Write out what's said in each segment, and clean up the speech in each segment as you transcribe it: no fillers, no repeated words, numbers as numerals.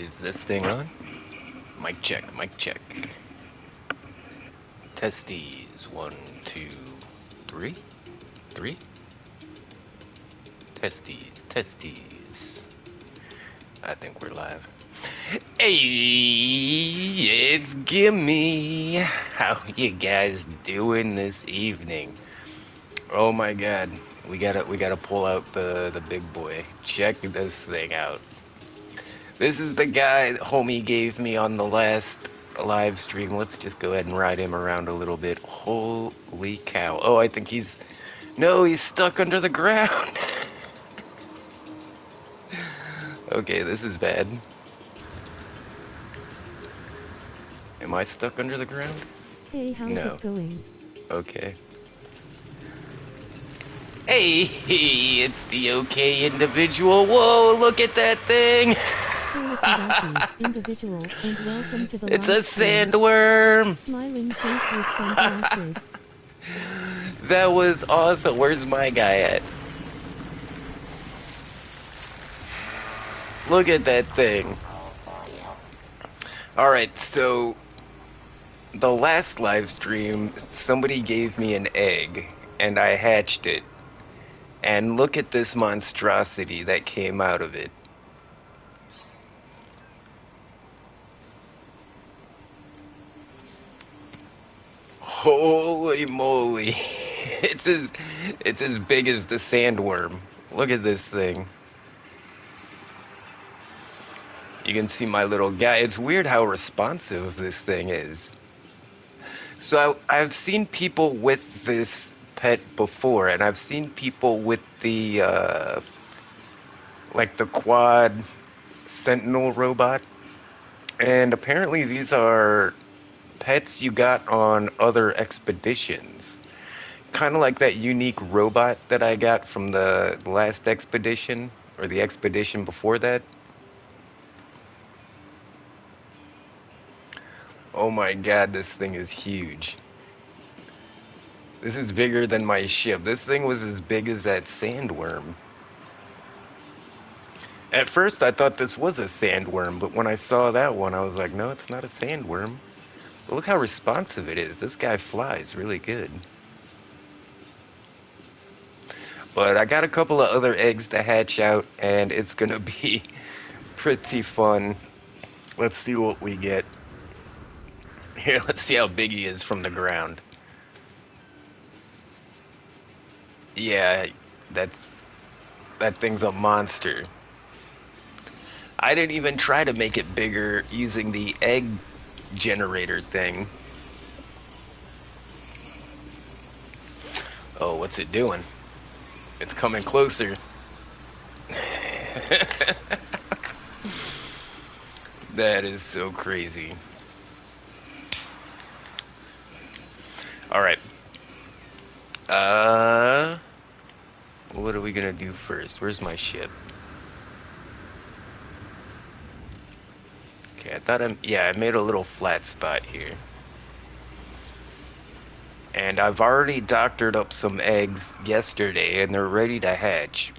Is this thing on? Mic check, mic check. Testes. One, two, three? Three? Testes, testes. I think we're live. Hey, it's Gimme. How you guys doing this evening? Oh my god. We gotta pull out the big boy. Check this thing out. This is the guy that homie gave me on the last live stream. Let's just go ahead and ride him around a little bit. Holy cow. Oh, I think he's... No, he's stuck under the ground. Okay, this is bad. Am I stuck under the ground? Hey, how's No. it going? Okay. Hey, it's the OK individual. Whoa, look at that thing. Hey, it's Adaki, individual, and welcome to the It's live a stream. sandworm. Smiling face with sunglasses. That was awesome. Where's my guy at? Look at that thing. Alright, so the last live stream, somebody gave me an egg, and I hatched it. And look at this monstrosity that came out of it. Holy moly. It's as big as the sandworm. Look at this thing. You can see my little guy. It's weird how responsive this thing is. So I've seen people with this pet before, and I've seen people with the like the quad sentinel robot. And apparently these are pets you got on other expeditions. Kind of like that unique robot that I got from the last expedition, or the expedition before that. Oh my god, this thing is huge. This is bigger than my ship. This thing was as big as that sandworm. At first I thought this was a sandworm, but when I saw that one, I was like, no, it's not a sandworm. But look how responsive it is. This guy flies really good. But I got a couple of other eggs to hatch out, and it's gonna be pretty fun. Let's see what we get. Here, let's see how big he is from the ground. Yeah, that thing's a monster. I didn't even try to make it bigger using the egg generator thing. Oh, what's it doing? It's coming closer. That is so crazy. Alright. What are we gonna do first? Where's my ship? Okay, I made a little flat spot here. And I've already doctored up some eggs yesterday, and they're ready to hatch.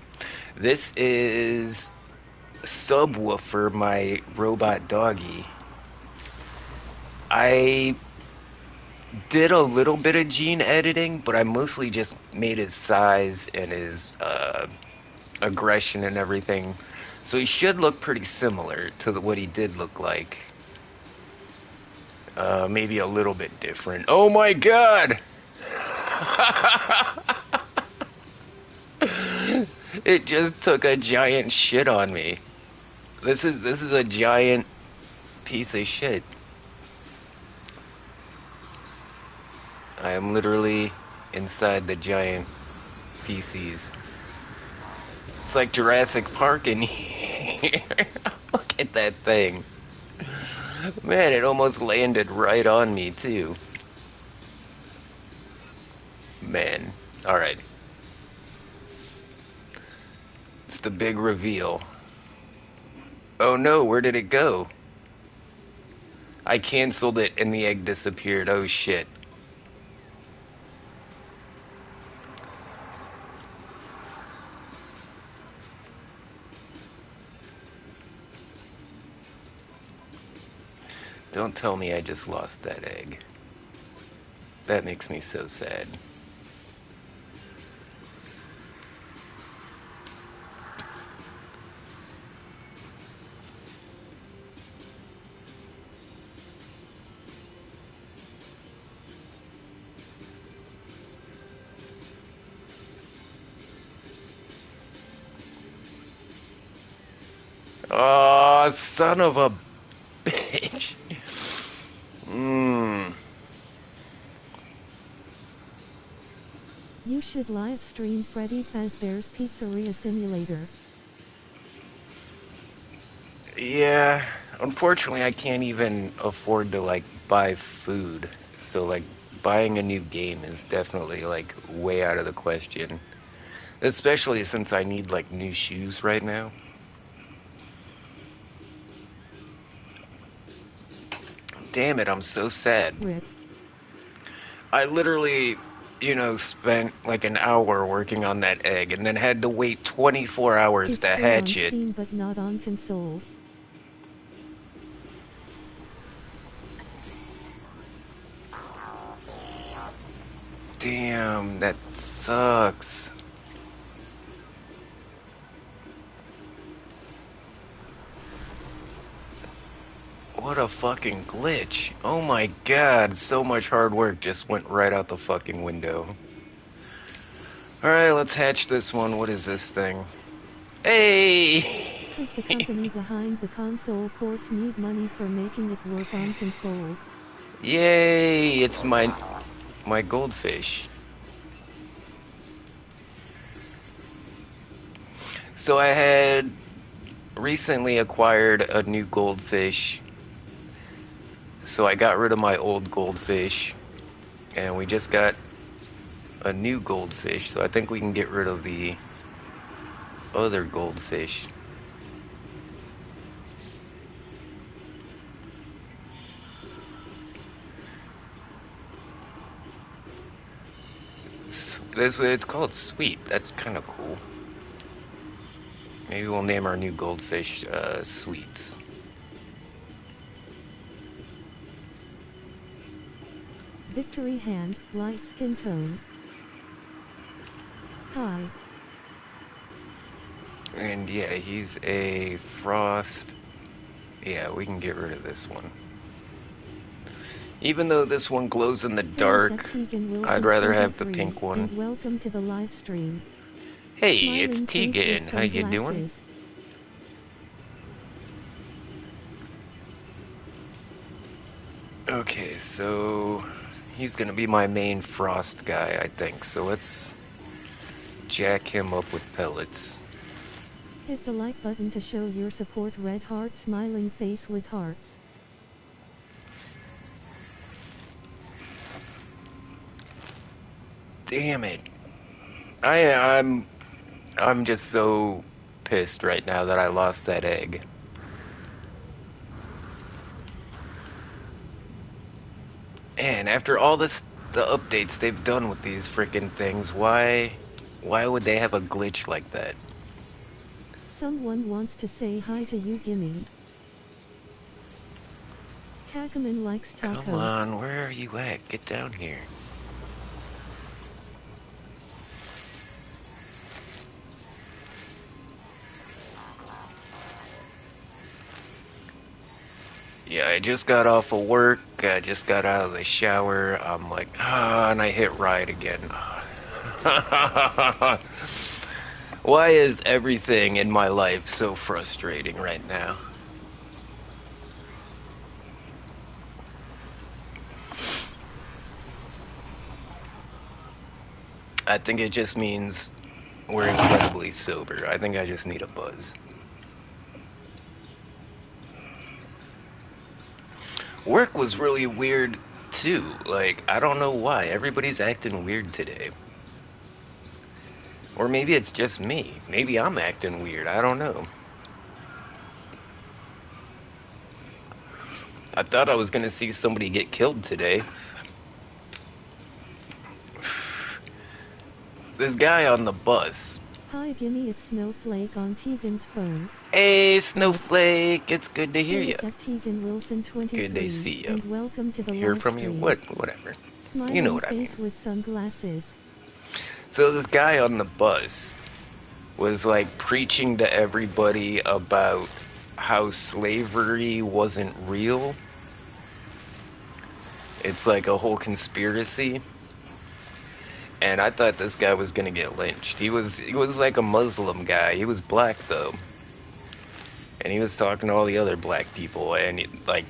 This is Subwoofer, my robot doggy. I did a little bit of gene editing, but I mostly just made his size and his aggression and everything. So he should look pretty similar to what he did look like. Maybe a little bit different. Oh my god! It just took a giant shit on me. This is a giant piece of shit. I am literally inside the giant feces. It's like Jurassic Park in here. Look at that thing. Man, it almost landed right on me, too. Man. Alright. It's the big reveal. Oh no, where did it go? I canceled it and the egg disappeared. Oh shit. Don't tell me I just lost that egg. That makes me so sad. Oh, son of a bitch. Mmm. You should live stream Freddy Fazbear's Pizzeria Simulator. Yeah, unfortunately, I can't even afford to, like, buy food. So, like, buying a new game is definitely, like, way out of the question. Especially since I need, like, new shoes right now. Damn it, I'm so sad. Rip. I literally, spent like an hour working on that egg and then had to wait 24 hours It's to free on hatch it. Steam but not on console. Damn, that sucks. What a fucking glitch. Oh my god, so much hard work just went right out the fucking window. Alright, let's hatch this one. What is this thing? Hey! Cause the company behind the console ports need money for making it work on consoles. Yay! It's my goldfish. So I had recently acquired a new goldfish. So I got rid of my old goldfish. And we just got a new goldfish. So I think we can get rid of the other goldfish. This it's called Sweet. That's kind of cool. Maybe we'll name our new goldfish Sweets. Victory hand, light skin tone. Hi. And yeah, he's a frost. Yeah, we can get rid of this one. Even though this one glows in the dark, I'd rather have the pink one. And welcome to the live stream. Hey, Smiling it's Tegan. How you doing? Okay, so he's gonna be my main frost guy, I think. So let's jack him up with pellets. Hit the like button to show your support. Red heart, smiling face with hearts. Damn it. I'm just so pissed right now that I lost that egg. And after all the updates they've done with these freaking things, why would they have a glitch like that? Someone wants to say hi to you, Gimme. Takaman likes tacos. Come on, where are you at? Get down here. Yeah, I just got off of work, I just got out of the shower, I'm like, and I hit ride again. Why is everything in my life so frustrating right now? I think it just means we're incredibly sober. I think I just need a buzz. Work was really weird too. Like, I don't know why. Everybody's acting weird today. Or maybe it's just me. Maybe I'm acting weird. I don't know. I thought I was gonna see somebody get killed today. This guy on the bus. Hi Gimme, it's Snowflake on Tegan's phone. Hey, Snowflake, it's good to hear Hey, you. it's at Tegan Wilson 23. Good to see you. And welcome to the Hear live from you? stream. Whatever. Smiling You know what I face mean. with sunglasses. So this guy on the bus was like preaching to everybody about how slavery wasn't real. It's like a whole conspiracy. And I thought this guy was gonna get lynched. He was like a Muslim guy. He was black though. And he was talking to all the other black people, and like,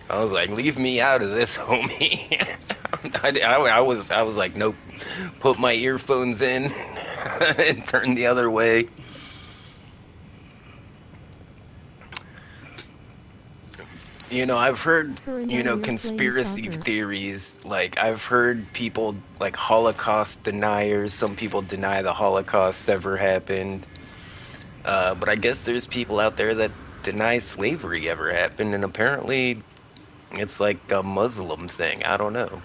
I was like, leave me out of this, homie. I was like, nope. Put my earphones in and turn the other way. You know, I've heard, conspiracy theories. Like, I've heard people, like, Holocaust deniers. Some people deny the Holocaust ever happened. But I guess there's people out there that deny slavery ever happened, and apparently it's like a Muslim thing. I don't know.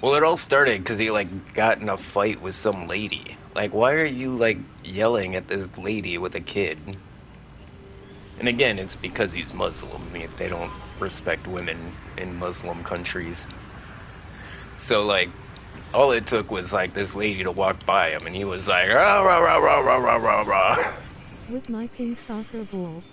Well, it all started because he, like, got in a fight with some lady. Like, why are you, like, yelling at this lady with a kid? And again, it's because he's Muslim. I mean, they don't respect women in Muslim countries. So, like, all it took was, like, this lady to walk by him, and he was like, rah, rah, rah, rah, rah, rah, rah, rah. With my pink soccer ball.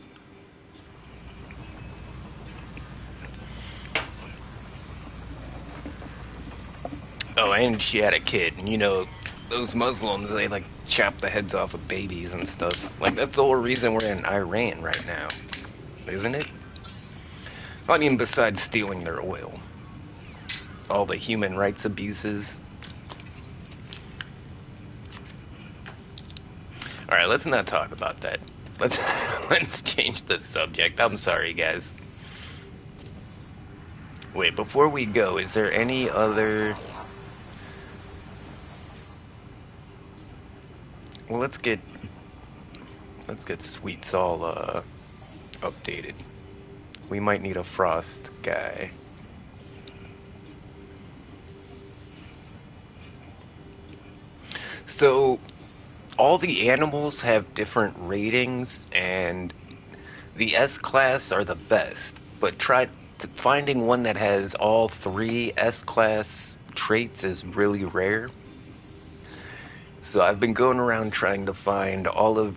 Oh, and she had a kid, and you know, those Muslims, they, like, chop the heads off of babies and stuff. Like, that's the whole reason we're in Iran right now, isn't it? I mean, besides stealing their oil. All the human rights abuses. Alright, let's not talk about that. Let's change the subject. I'm sorry, guys. Wait, before we go, is there any other... Well, let's get Sweet Sol updated. We might need a frost guy. So, all the animals have different ratings, and the S-Class are the best, but finding one that has all 3 S-Class traits is really rare. So I've been going around trying to find all of,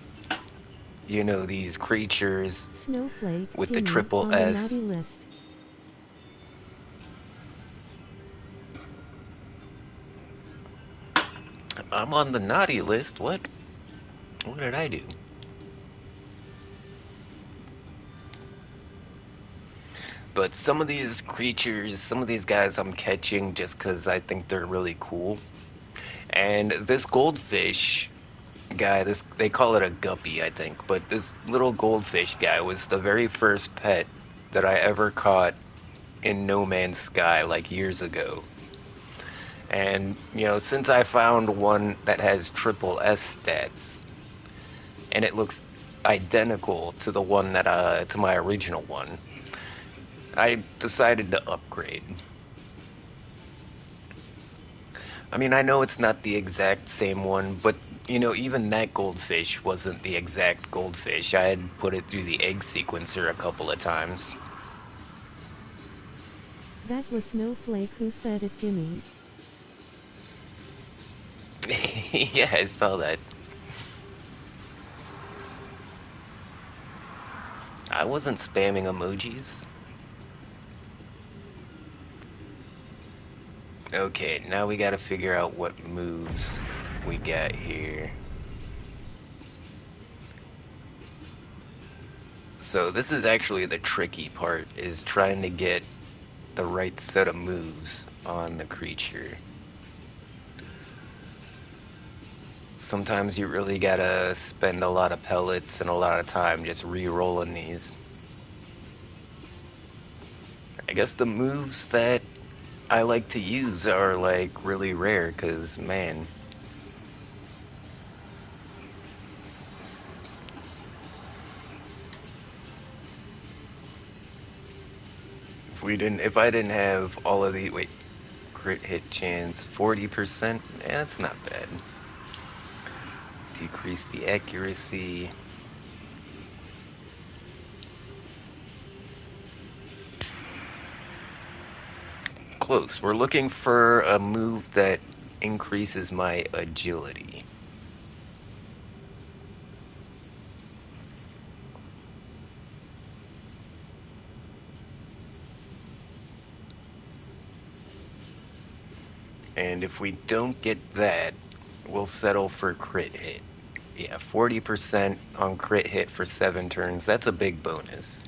these creatures Snowflake, with the Gimme, triple on S. the naughty list. I'm on the naughty list. What? What did I do? But some of these creatures, some of these guys I'm catching just because I think they're really cool. And this goldfish guy, they call it a guppy, I think. But this little goldfish guy was the very first pet that I ever caught in No Man's Sky, like years ago. And, since I found one that has triple S stats, and it looks identical to the one to my original one, I decided to upgrade. I mean, I know it's not the exact same one, but, even that goldfish wasn't the exact goldfish. I had put it through the egg sequencer a couple of times. That was Snowflake who said it, Gimme. Yeah, I saw that. I wasn't spamming emojis. Okay, now we gotta figure out what moves we got here. So this is actually the tricky part, is trying to get the right set of moves on the creature. Sometimes you really gotta spend a lot of pellets and a lot of time just re-rolling these. I guess the moves that I like to use are like really rare, cause man. If I didn't have all of the, wait, crit hit chance, 40%? That's not bad. Decrease the accuracy. Close. We're looking for a move that increases my agility. And if we don't get that, we'll settle for crit hit. Yeah, 40% on crit hit for 7 turns. That's a big bonus.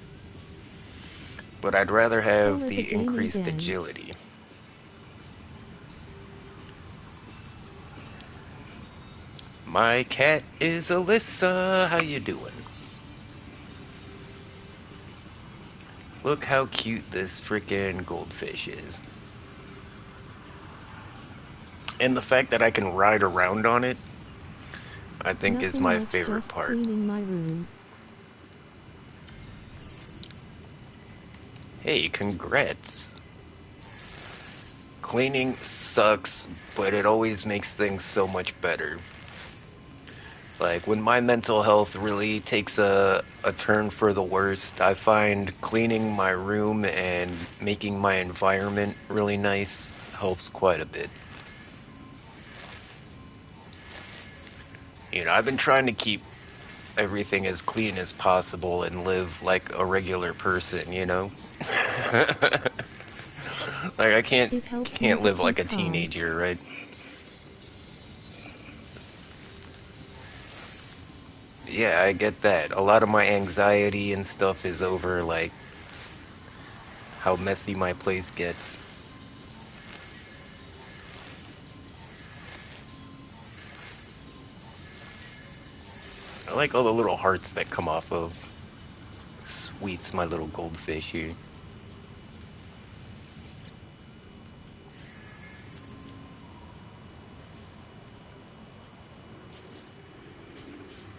But I'd rather have the increased agility. My cat is Alyssa. How you doing? Look how cute this freaking goldfish is. And the fact that I can ride around on it, I think is my favorite part. Cleaning my room. Hey, congrats. Cleaning sucks, but it always makes things so much better. Like, when my mental health really takes a turn for the worst, I find cleaning my room and making my environment really nice helps quite a bit. You know, I've been trying to keep everything as clean as possible and live like a regular person, you know? Like, I can't live like a teenager, right? Yeah, I get that. A lot of my anxiety and stuff is over, like, how messy my place gets. I like all the little hearts that come off of Sweets, my little goldfish here.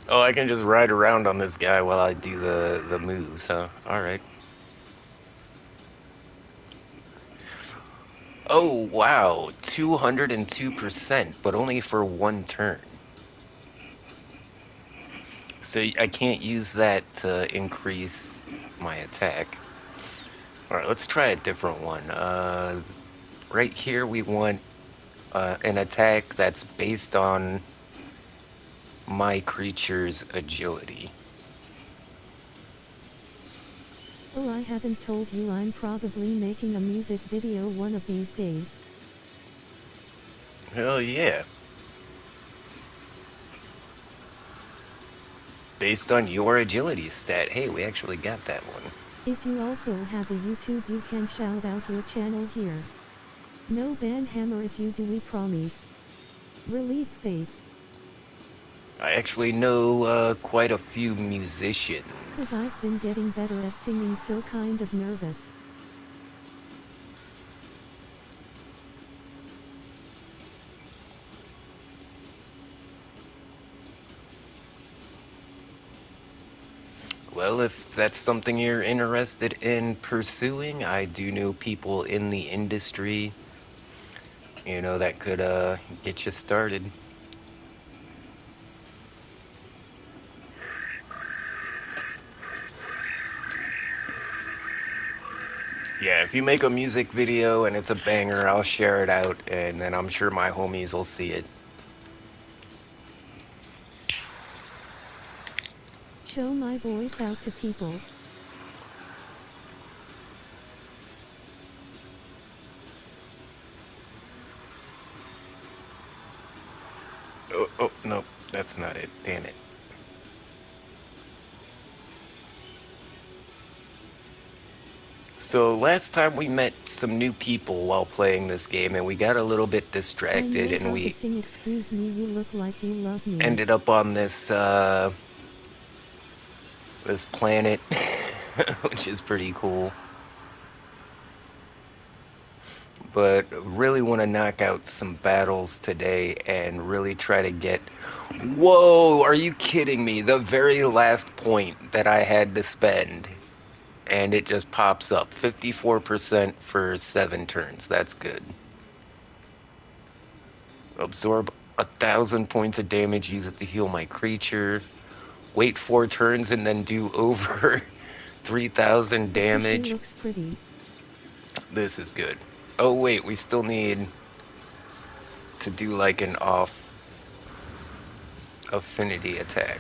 Oh, I can just ride around on this guy while I do the moves, huh? Alright. Oh, wow. 202%, but only for 1 turn. So I can't use that to increase my attack. Alright, let's try a different one. Right here we want an attack that's based on my creature's agility. Oh, I haven't told you I'm probably making a music video one of these days. Hell yeah. Based on your agility stat. Hey, we actually got that one. If you also have a YouTube, you can shout out your channel here. No ban hammer if you do, we promise. Relieved face. I actually know quite a few musicians. 'Cause I've been getting better at singing, so kind of nervous. Well, if that's something you're interested in pursuing, I do know people in the industry, you know, that could get you started. Yeah, if you make a music video and it's a banger, I'll share it out, and then I'm sure my homies will see it. Show my voice out to people. Oh, no, that's not it. Damn it. So last time we met some new people while playing this game, and we got a little bit distracted, and we sing Excuse Me, You Look Like You Love Me. Ended up on this this planet, which is pretty cool. But really want to knock out some battles today and really try to get... Whoa, are you kidding me? The very last point that I had to spend And it just pops up. 54% for 7 turns. That's good. Absorb 1,000 points of damage. Use it to heal my creature. Wait 4 turns and then do over 3,000 The fishy damage. looks pretty. This is good. Oh wait, we still need to do like an off affinity attack.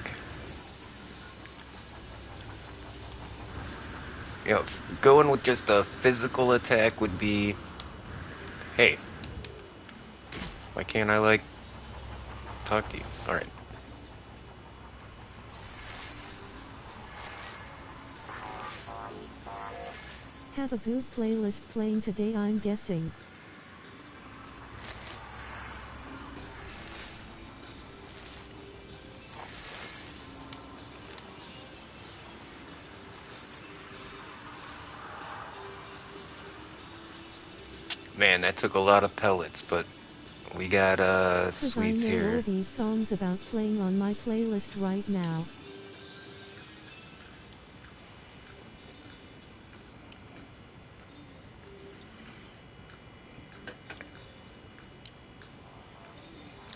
You know, going with just a physical attack would be... Hey. Why can't I, like, talk to you? Alright. Have a good playlist playing today, I'm guessing. Man, that took a lot of pellets, but we got sweets I know here. all these songs about playing on my playlist right now.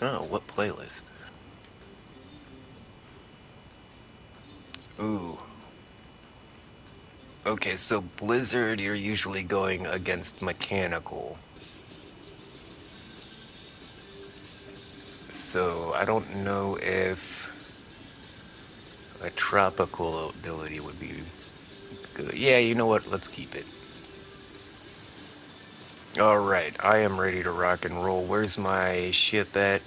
Oh, what playlist? Ooh. Okay, so Blizzard, you're usually going against Mechanical. So I don't know if a tropical ability would be good. Yeah, you know what? Let's keep it. Alright, I am ready to rock and roll. Where's my ship at?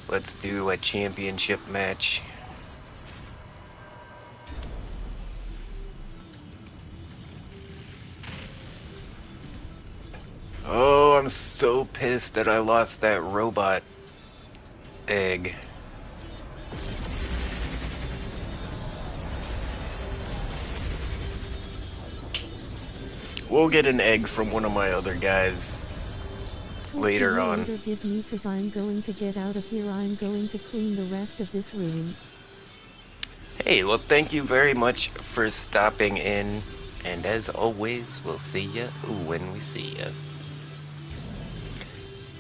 Let's do a championship match. Oh, I'm so pissed that I lost that robot egg. We'll get an egg from one of my other guys later on. Later give me, cause I'm going to get out of here. I'm going to clean the rest of this room. Hey, well, thank you very much for stopping in. And as always, we'll see ya when we see ya.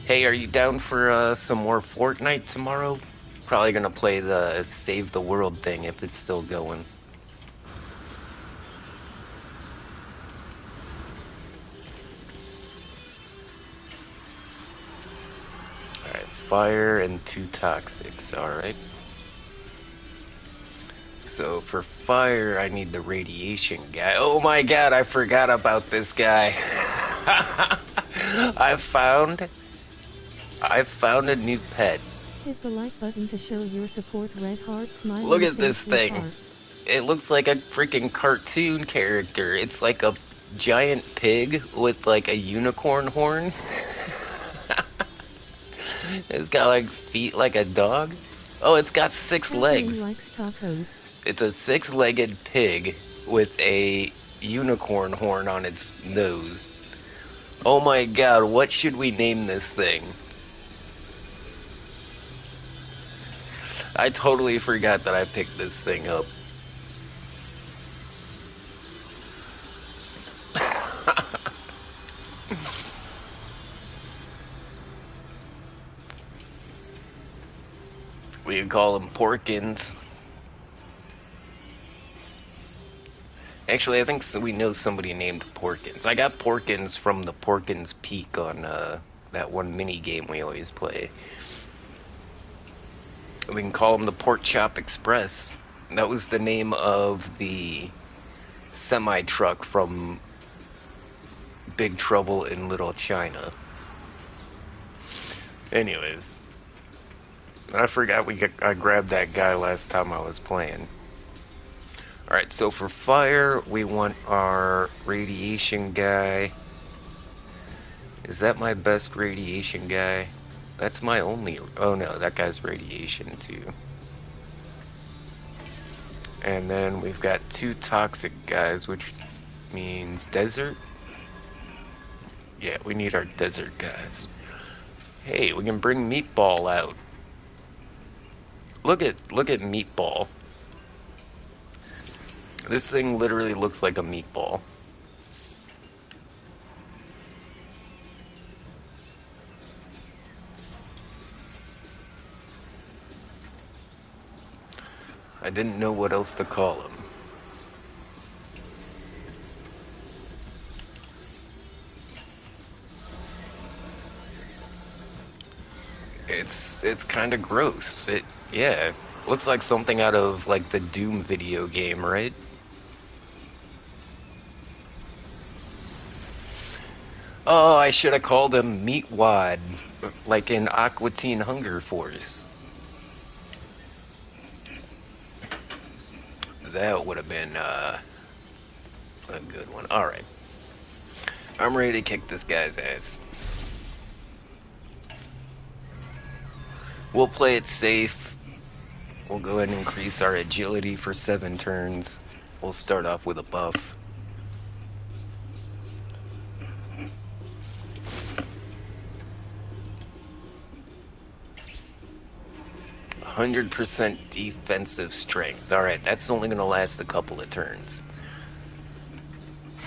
Hey, are you down for some more Fortnite tomorrow? Probably gonna play the Save the World thing if it's still going. Alright, fire and 2 toxics, alright. So for fire, I need the radiation guy. Oh my god, I forgot about this guy. I found a new pet. Hit the like button to show your support. Red heart, smiley Look at face this with thing. hearts. It looks like a freaking cartoon character. It's like a giant pig with like a unicorn horn. It's got like feet like a dog. Oh, it's got 6 Catherine legs. likes tacos. It's a 6-legged pig with a unicorn horn on its nose. Oh my god, what should we name this thing? I totally forgot that I picked this thing up. We can call him Porkins. Actually, I think we know somebody named Porkins. I got Porkins from the Porkins Peak on that one mini game we always play. We can call him the Pork Chop Express. That was the name of the semi-truck from Big Trouble in Little China. Anyways, I forgot I grabbed that guy last time I was playing. Alright, so for fire, we want our radiation guy. Is that my best radiation guy? That's my only... Oh no, that guy's radiation too. And then we've got 2 toxic guys, which means desert. Yeah, we need our desert guys. Hey, we can bring Meatball out. Look at Meatball. This thing literally looks like a meatball. I didn't know what else to call him. It's kind of gross. Yeah, looks like something out of like the Doom video game, right? Oh, I should have called him Meatwad, like in Aqua Teen Hunger Force. That would have been a good one. All right, I'm ready to kick this guy's ass. We'll play it safe. We'll go ahead and increase our agility for 7 turns. We'll start off with a buff. %, defensive strength. Alright, that's only going to last a couple of turns.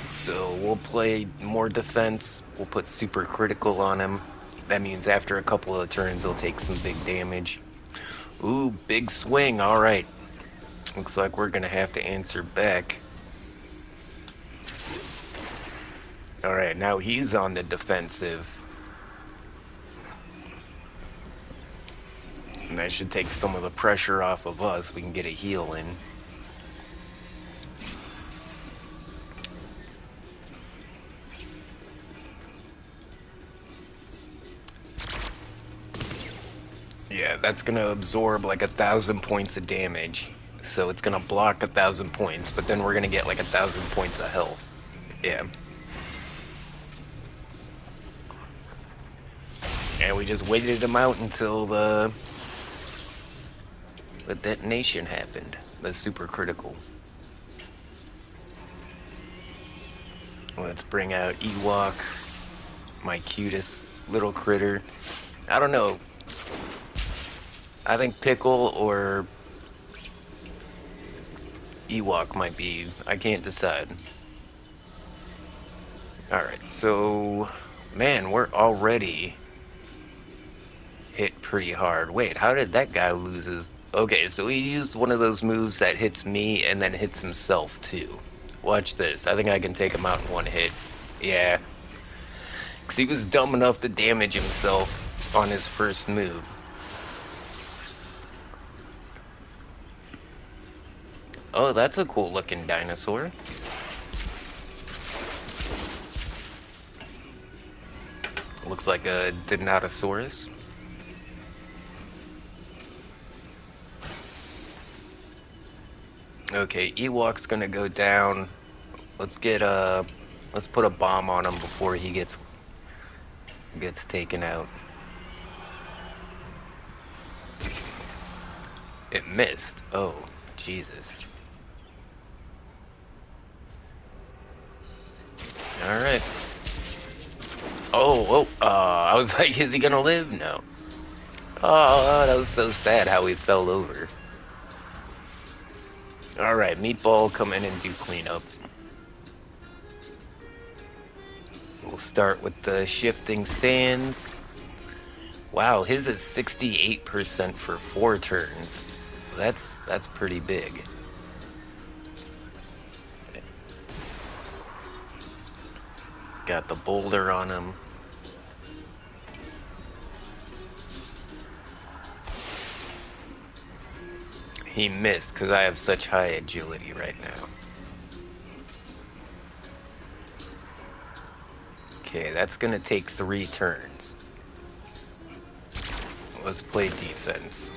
So we'll play more defense. We'll put super critical on him. That means after a couple of turns he'll take some big damage. Ooh, big swing. Alright. Looks like we're going to have to answer back. Alright, now he's on the defensive. And that should take some of the pressure off of us. We can get a heal in. Yeah, that's gonna absorb like 1,000 points of damage. So it's gonna block 1,000 points, but then we're gonna get like 1,000 points of health. Yeah. And we just waited him out until the detonation happened. That's super critical. Let's bring out Ewok, my cutest little critter. I don't know. I think Pickle or Ewok might be. I can't decide. Alright, so... Man, we're already hit pretty hard. Wait, how did that guy lose his... Okay, so he used one of those moves that hits me and then hits himself, too. Watch this. I think I can take him out in one hit. Yeah. Because he was dumb enough to damage himself on his first move. Oh, that's a cool looking dinosaur. Looks like a Dinosaurus. Okay, Ewok's gonna go down. Let's put a bomb on him before he gets taken out. It missed. Oh, Jesus. Alright. Oh, I was like, is he gonna live? No. Oh, that was so sad how he fell over. Alright, Meatball, come in and do cleanup. We'll start with the Shifting Sands. Wow, his is 68% for 4 turns. That's pretty big. Got the boulder on him. He missed because I have such high agility right now. Okay, that's gonna take 3 turns. Let's play defense.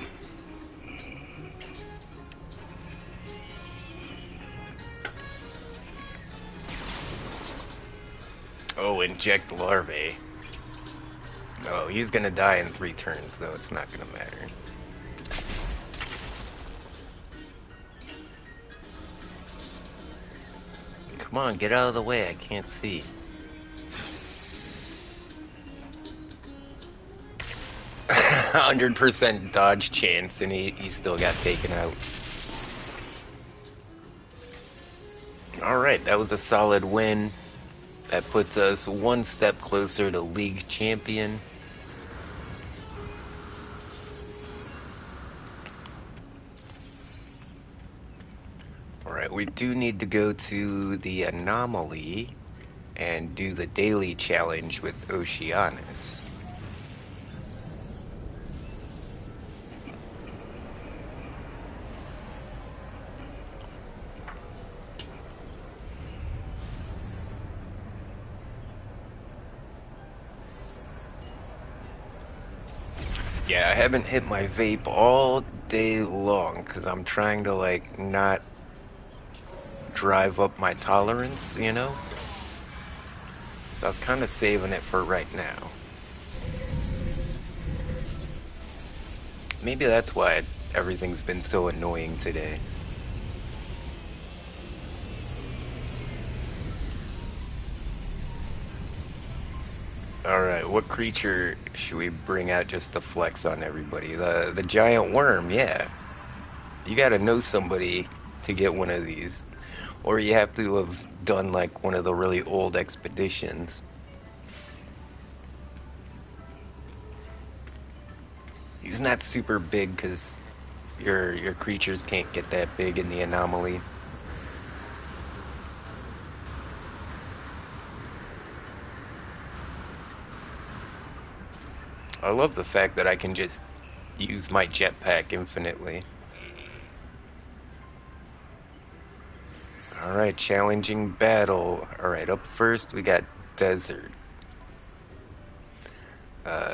Oh, inject larvae. Oh, he's gonna die in 3 turns, though. It's not gonna matter. Come on, get out of the way. I can't see. A 100% dodge chance, and he still got taken out. Alright, that was a solid win. That puts us one step closer to league champion. Alright, we do need to go to the anomaly and do the daily challenge with Oceanus. Yeah, I haven't hit my vape all day long because I'm trying to, like, not drive up my tolerance, you know? So I was kind of saving it for right now. Maybe that's why everything's been so annoying today. Alright, what creature should we bring out just to flex on everybody? The giant worm, yeah. You gotta know somebody to get one of these. Or you have to have done like one of the really old expeditions. He's not super big because your creatures can't get that big in the anomaly. I love the fact that I can just use my jetpack infinitely. Alright, challenging battle. Alright, up first we got desert.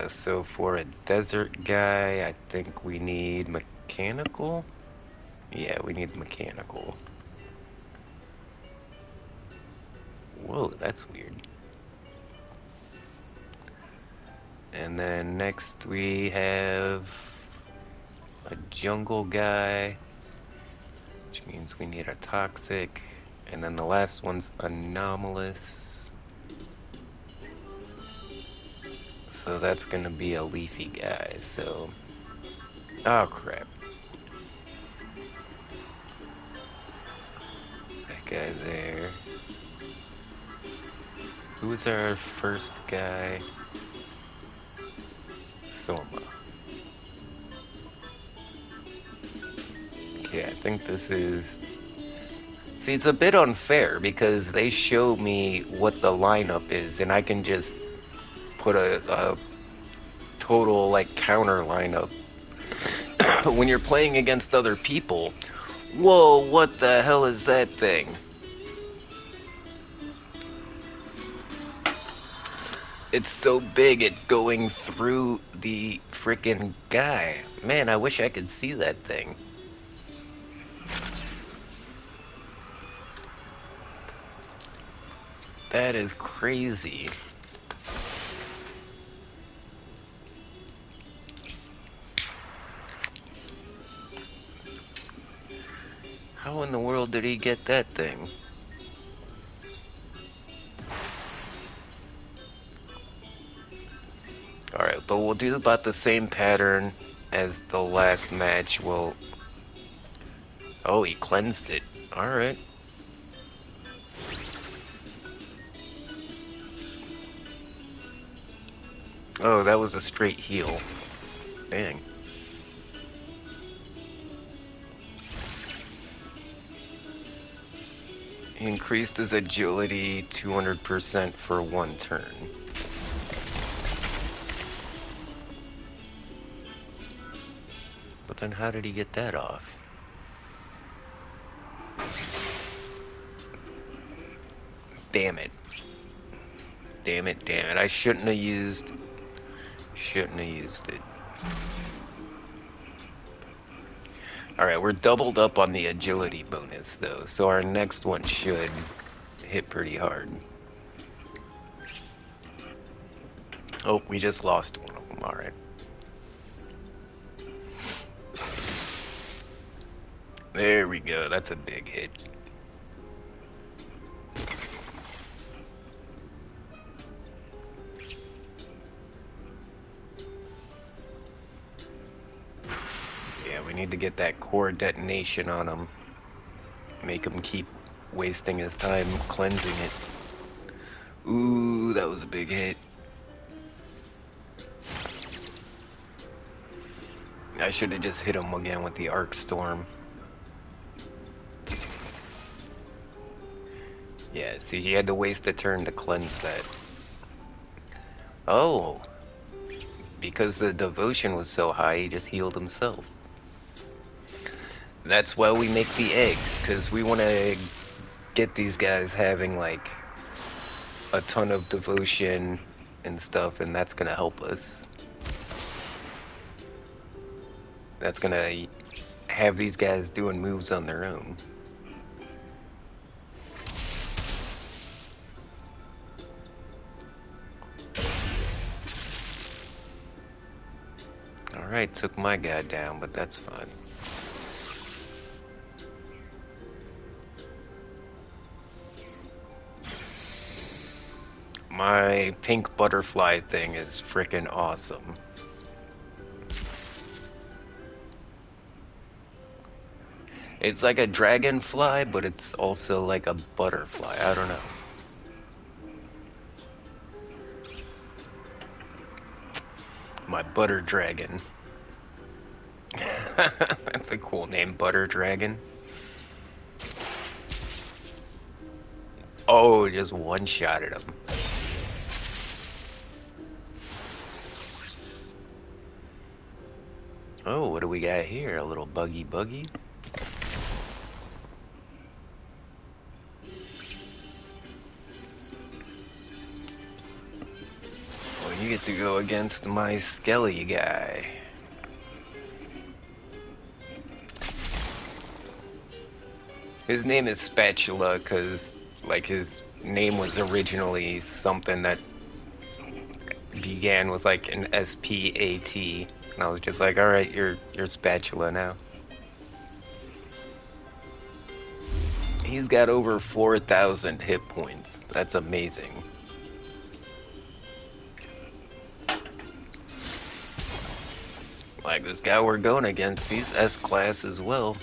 So for a desert guy, I think we need mechanical? Yeah, we need mechanical. Whoa, that's weird. And then next we have a jungle guy, which means we need a toxic. And then the last one's anomalous. So that's gonna be a leafy guy, so... Oh crap. That guy there. Who was our first guy? Soma. Okay, I think this is... See, it's a bit unfair because they show me what the lineup is and I can just put a total, like, counter lineup. When you're playing against other people, whoa, what the hell is that thing? It's so big, it's going through the frickin' guy. Man, I wish I could see that thing. That is crazy. How in the world did he get that thing? Alright, but we'll do about the same pattern as the last match. Well, oh, he cleansed it. Alright. Oh, that was a straight heal. Dang. He increased his agility 200% for one turn. But then how did he get that off? Damn it. Damn it, damn it. I shouldn't have used it. Alright, we're doubled up on the agility bonus, though, so our next one should hit pretty hard. Oh, we just lost one of them, alright. There we go, that's a big hit. Yeah, we need to get that core detonation on him. Make him keep wasting his time cleansing it. Ooh, that was a big hit. I should have just hit him again with the Arc Storm. Yeah, see, he had to waste a turn to cleanse that. Oh, because the devotion was so high, he just healed himself. That's why we make the eggs, because we want to get these guys having, like, a ton of devotion and stuff, and that's going to help us. That's going to have these guys doing moves on their own. Alright, took my guy down, but that's fine. My pink butterfly thing is freaking awesome. It's like a dragonfly, but it's also like a butterfly. I don't know. My butter dragon. That's a cool name, Butter Dragon. Oh, just one-shotted him. Oh, what do we got here? A little buggy. Well, you get to go against my Skelly guy. His name is Spatula because, like, his name was originally something that began with, like, an S-P-A-T. And I was just like, alright, you're Spatula now. He's got over 4,000 hit points. That's amazing. Like, this guy we're going against, he's S-class as well.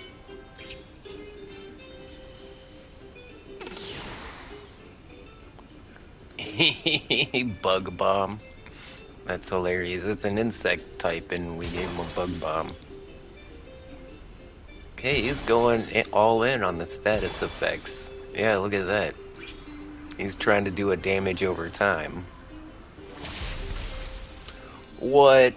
Bug bomb. That's hilarious. It's an insect type and we gave him a bug bomb. Okay, he's going all in on the status effects. Yeah, look at that. He's trying to do a damage over time. What?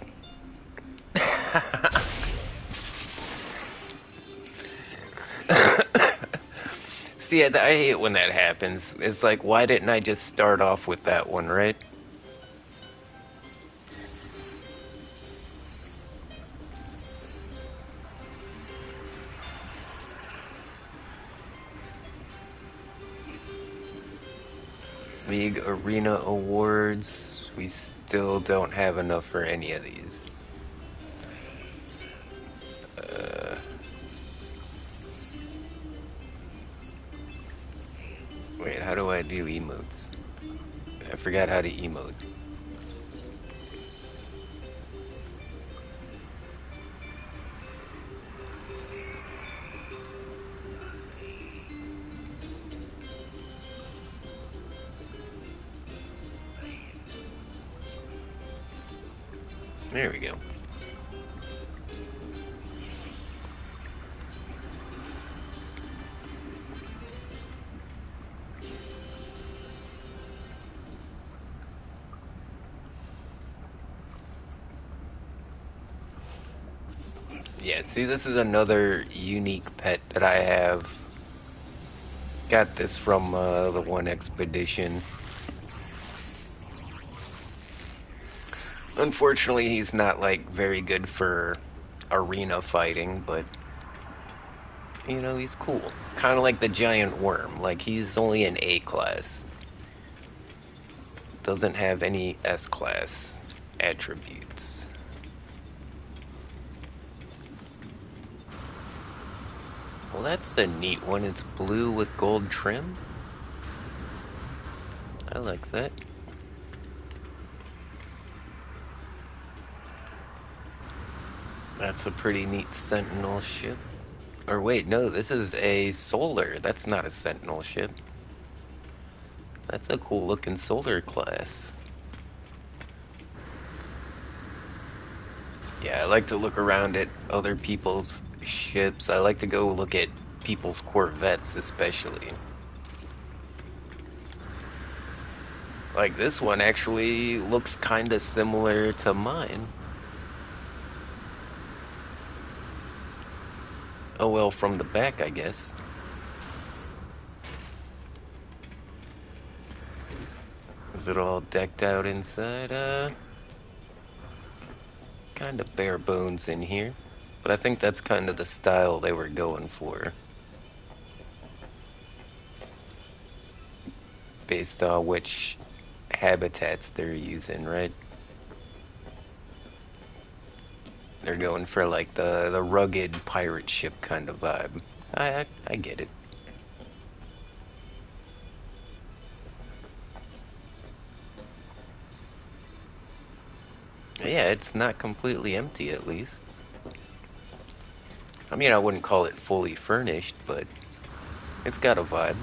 See, I hate when that happens. It's like, why didn't I just start off with that one, right? League Arena Awards. We still don't have enough for any of these. Wait, how do I do emotes? I forgot how to emote. There we go. Yeah, see, this is another unique pet that I have. Got this from the one expedition. Unfortunately, he's not, like, very good for arena fighting, but, you know, he's cool. Kind of like the giant worm. Like, he's only an A-class. Doesn't have any S-class attributes. Well, that's a neat one. It's blue with gold trim. I like that. That's a pretty neat sentinel ship. Or wait, no, this is a solar. That's not a Sentinel ship. That's a cool looking solar class. Yeah, I like to look around at other people's ships. I like to go look at people's Corvettes, especially. Like this one actually looks kind of similar to mine. Oh well, from the back, I guess. Is it all decked out inside? Kind of bare bones in here. But I think that's kind of the style they were going for. Based on which habitats they're using, right? They're going for like the rugged pirate ship kind of vibe. I get it. Yeah, it's not completely empty at least. I mean, I wouldn't call it fully furnished, but it's got a vibe.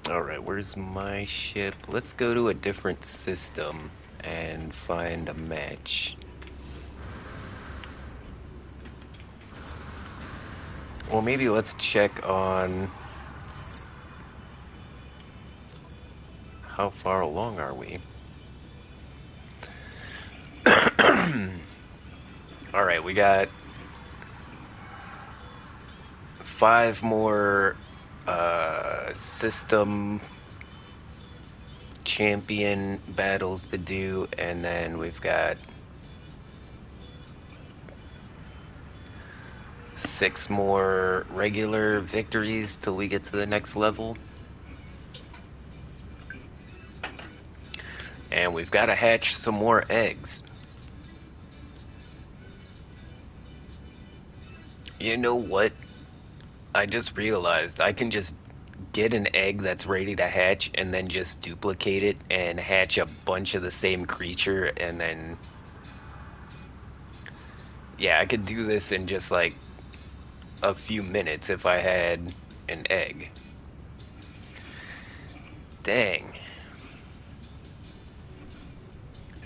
Alright, where's my ship? Let's go to a different system and find a match. Well, maybe let's check on how far along are we? Alright, we got 5 more system champion battles to do, and then we've got 6 more regular victories till we get to the next level. And we've got to hatch some more eggs. You know what? I just realized I can just get an egg that's ready to hatch and then just duplicate it and hatch a bunch of the same creature, and then yeah, I could do this in just like a few minutes if I had an egg. Dang.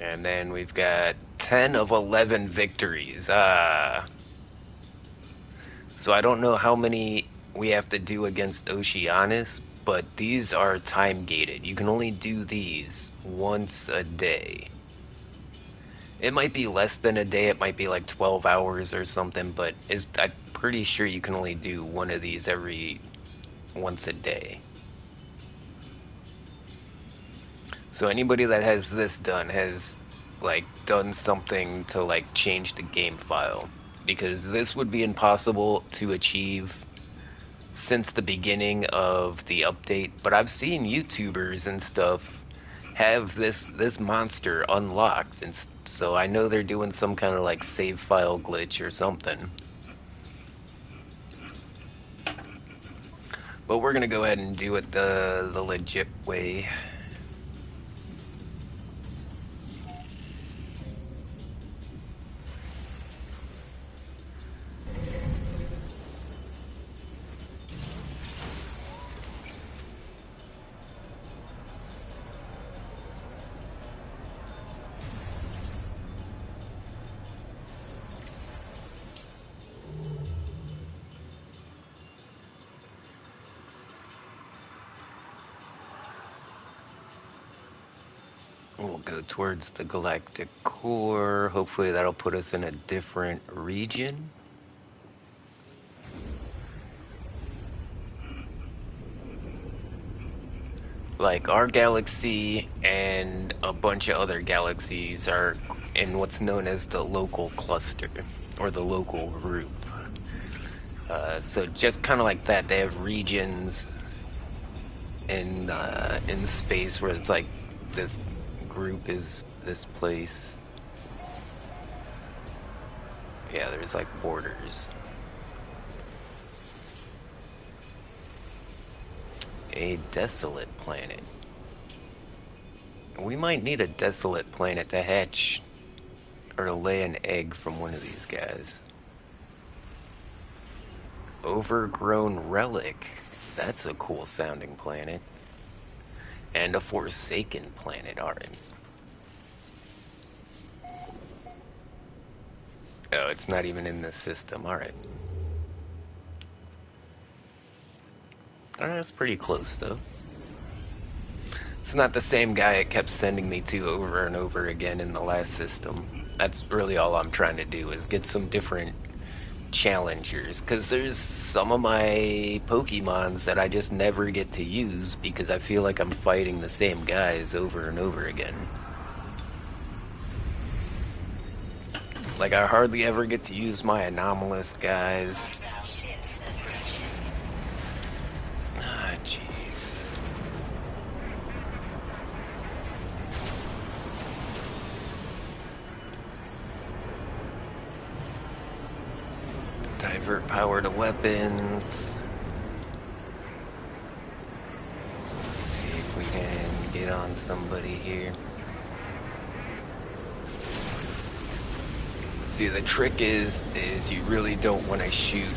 And then we've got 10 of 11 victories. So I don't know how many we have to do against Oceanus, but these are time gated. You can only do these once a day. It might be less than a day, it might be like 12 hours or something, but I'm pretty sure you can only do one of these once a day. So anybody that has this done has like done something to like change the game file, because this would be impossible to achieve since the beginning of the update, but I've seen YouTubers and stuff have this monster unlocked, and so I know they're doing some kind of like save file glitch or something. But we're gonna go ahead and do it the legit way. We'll go towards the galactic core. Hopefully that'll put us in a different region. Like our galaxy and a bunch of other galaxies are in what's known as the local cluster or the local group. So just kind of like that, they have regions in space where it's like this group is this place. Yeah, there's like borders. A desolate planet. We might need a desolate planet to hatch or to lay an egg from one of these guys. Overgrown relic. That's a cool sounding planet. And a forsaken planet, alright. Oh, it's not even in this system, alright. Alright, that's pretty close though. It's not the same guy it kept sending me to over and over again in the last system. That's really all I'm trying to do, is get some different challengers, because there's some of my Pokemons that I just never get to use because I feel like I'm fighting the same guys over and over again. Like, I hardly ever get to use my anomalous guys. Ah, jeez. Divert power to weapons. Let's see if we can get on somebody here. See, the trick is you really don't want to shoot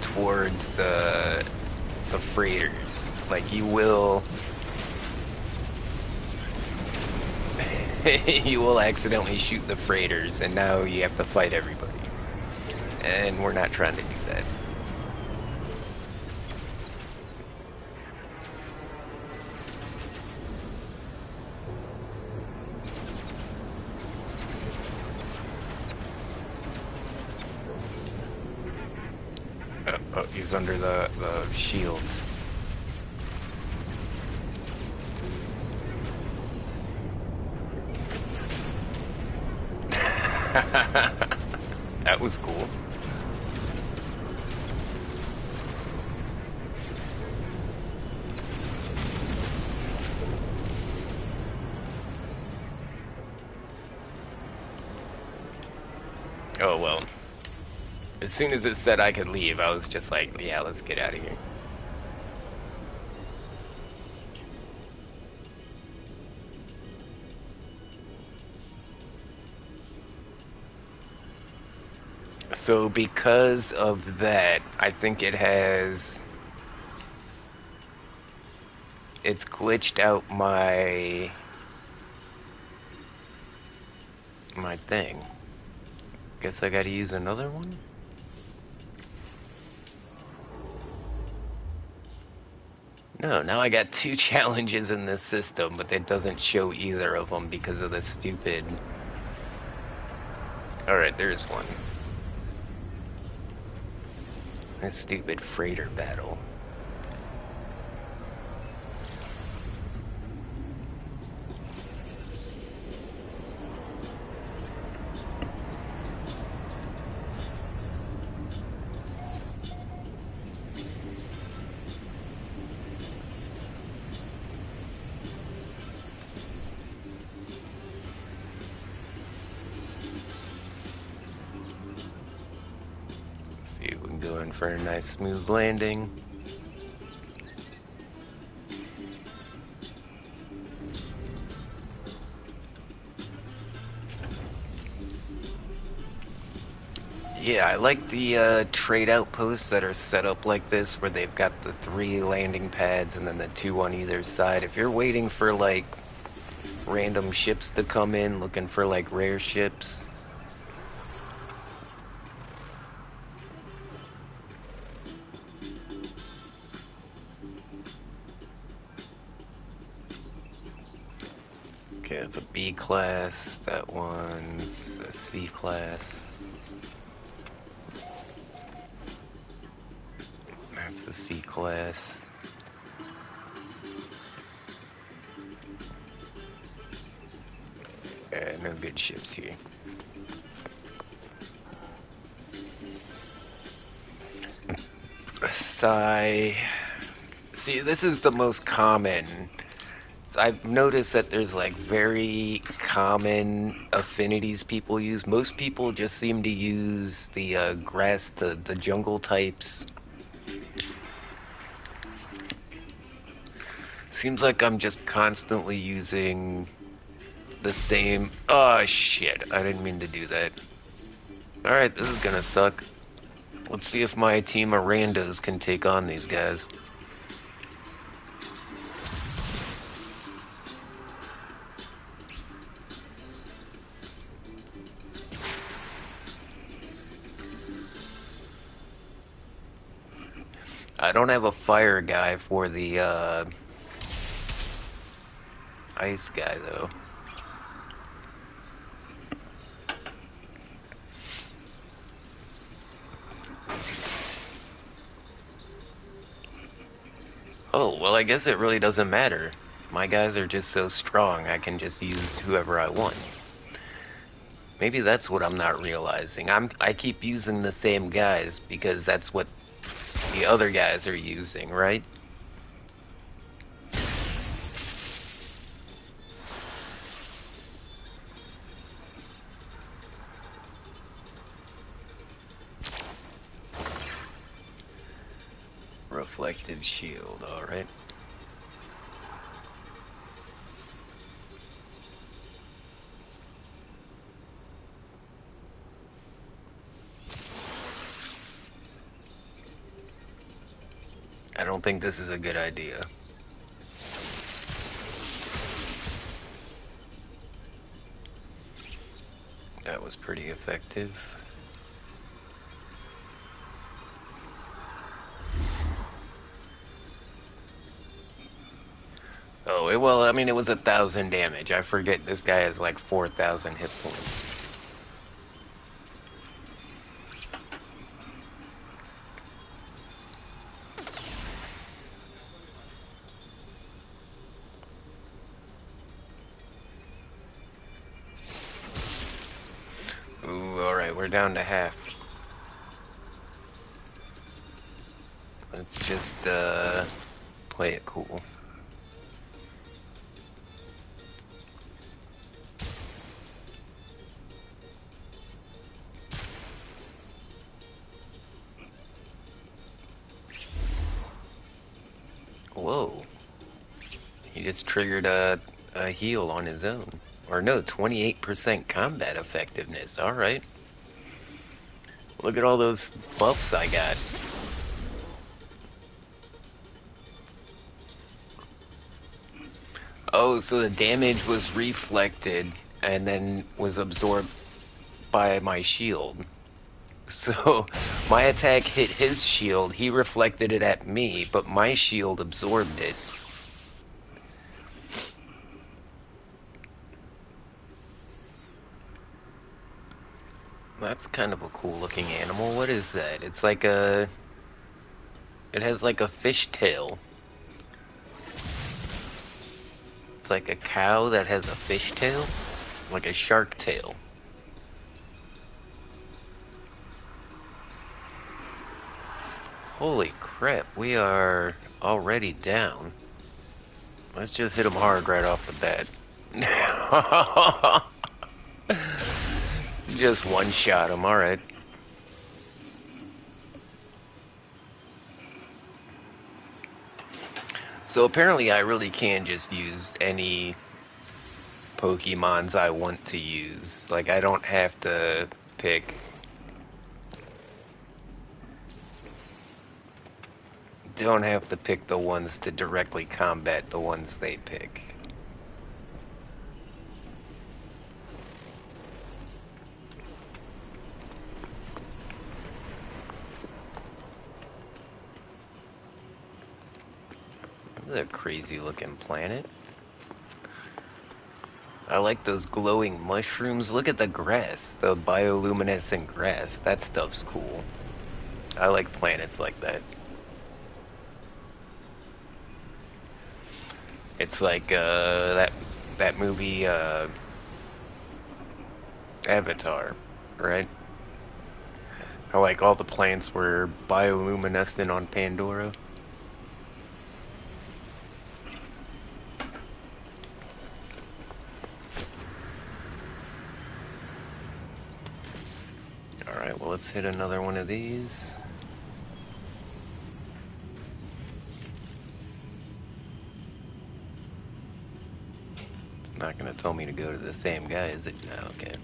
towards the freighters. Like, you will you will accidentally shoot the freighters, and now you have to fight everybody. And we're not trying to do that. Oh, he's under the shields. That was cool. Oh well. As soon as it said I could leave, I was just like, yeah, let's get out of here. So because of that, I think it's glitched out my thing. Guess I gotta use another one? No, now I got 2 challenges in this system, but it doesn't show either of them because of the stupid... Alright, there's one. That stupid freighter battle. See if we can go in for a nice smooth landing. Yeah, I like the trade outposts that are set up like this, where they've got the 3 landing pads and then the 2 on either side. If you're waiting for like random ships to come in, looking for like rare ships. Okay, it's a B class, that one's a C class. That's the C class. Yeah, no good ships here. Sigh. See, this is the most common. So I've noticed that there's like very common affinities people use. Most people just seem to use the grass to the jungle types. Seems like I'm just constantly using the same... Oh, shit. I didn't mean to do that. Alright, this is gonna suck. Let's see if my team of randos can take on these guys. I don't have a fire guy for the, ice guy, though. Oh, well, I guess it really doesn't matter. My guys are just so strong, I can just use whoever I want. Maybe that's what I'm not realizing. I keep using the same guys because that's what the other guys are using, right? Reflective shield, alright. I don't think this is a good idea. That was pretty effective. Oh, well, I mean, it was 1,000 damage. I forget this guy has like 4,000 hit points. Ooh, alright, we're down to half. Let's just, play it cool. Whoa. He just triggered a heal on his own. Or no, 28% combat effectiveness. Alright. Look at all those buffs I got. Oh, so the damage was reflected and then was absorbed by my shield. So my attack hit his shield, he reflected it at me, but my shield absorbed it. That's kind of a cool looking animal. What is that? It's like a... It has like a fish tail. It's like a cow that has a fish tail? Like a shark tail. Holy crap, we are already down. Let's just hit him hard right off the bat. Just one shot him, alright. So apparently I really can just use any Pokemons I want to use. Like, I don't have to pick... Don't have to pick the ones to directly combat the ones they pick. This is a crazy looking planet. I like those glowing mushrooms. Look at the grass, the bioluminescent grass. That stuff's cool. I like planets like that. It's like that movie Avatar, right? How like all the plants were bioluminescent on Pandora. Alright, well let's hit another one of these. Not gonna tell me to go to the same guy, is it? No, okay.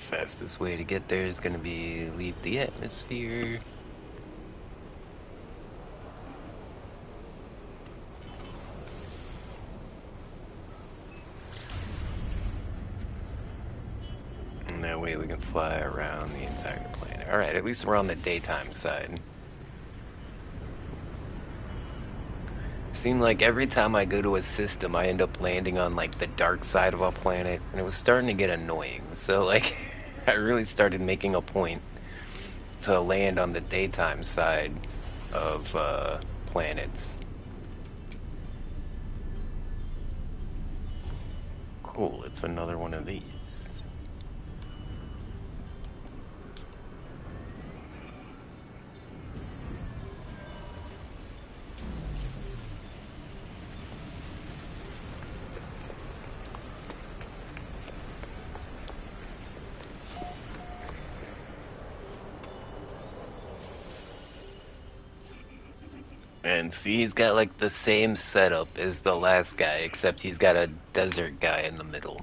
Fastest way to get there is gonna be leave the atmosphere. And that way we can fly around the entire planet. Alright, at least we're on the daytime side. Seemed like every time I go to a system, I end up landing on like the dark side of a planet, and it was starting to get annoying. So like, I really started making a point to land on the daytime side of planets. Cool, it's another one of these. And see, he's got like the same setup as the last guy, except he's got a desert guy in the middle.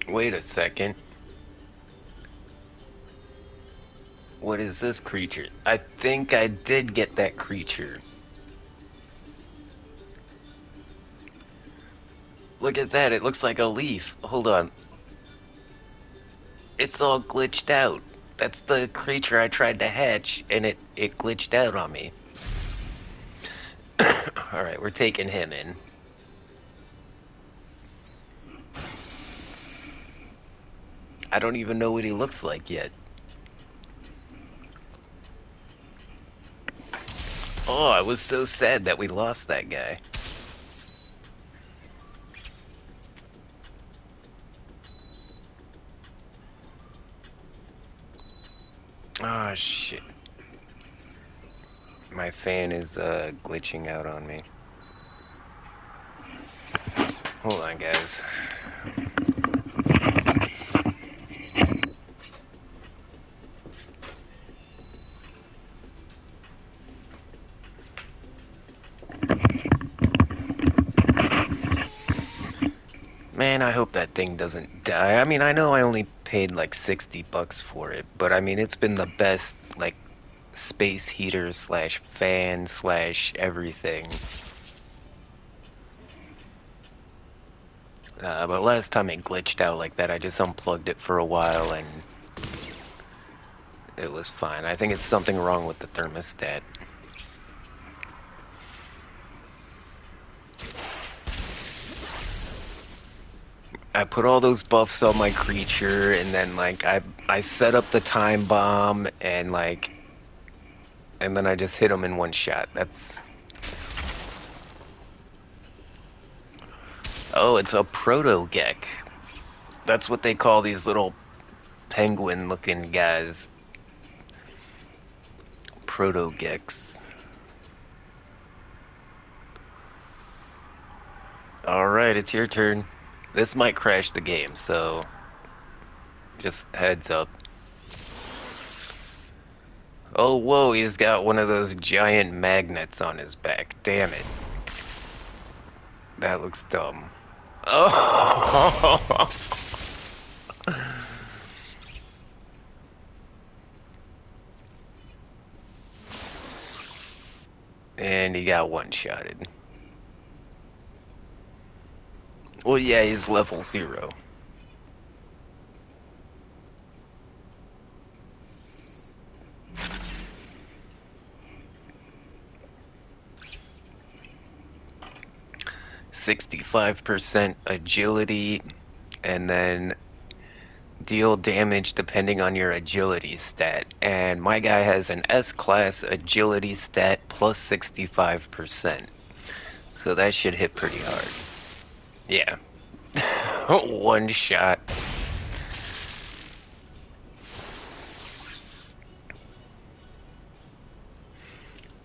Wait a second. What is this creature? I think I did get that creature. Look at that, it looks like a leaf. Hold on. It's all glitched out. That's the creature I tried to hatch, and it glitched out on me. Alright, we're taking him in. I don't even know what he looks like yet. Oh, I was so sad that we lost that guy. Oh, shit. My fan is glitching out on me. Hold on, guys. Man, I hope that thing doesn't die. I mean, I know I only paid like $60 for it, but I mean, it's been the best, like, space heater slash fan slash everything. But last time it glitched out like that, I just unplugged it for a while and it was fine. I think it's something wrong with the thermostat. I put all those buffs on my creature, and then like I set up the time bomb, and like, and then I just hit him in one shot. That's... Oh, it's a Protogek. That's what they call these little penguin-looking guys. Protogeks. Alright, it's your turn. This might crash the game, so just heads up. Oh, whoa, he's got one of those giant magnets on his back. Damn it. That looks dumb. Oh! And he got one-shotted. Well, yeah, he's level 0. %65 agility, and then deal damage depending on your agility stat. And my guy has an S-class agility stat plus 65%. So that should hit pretty hard. Yeah. One shot.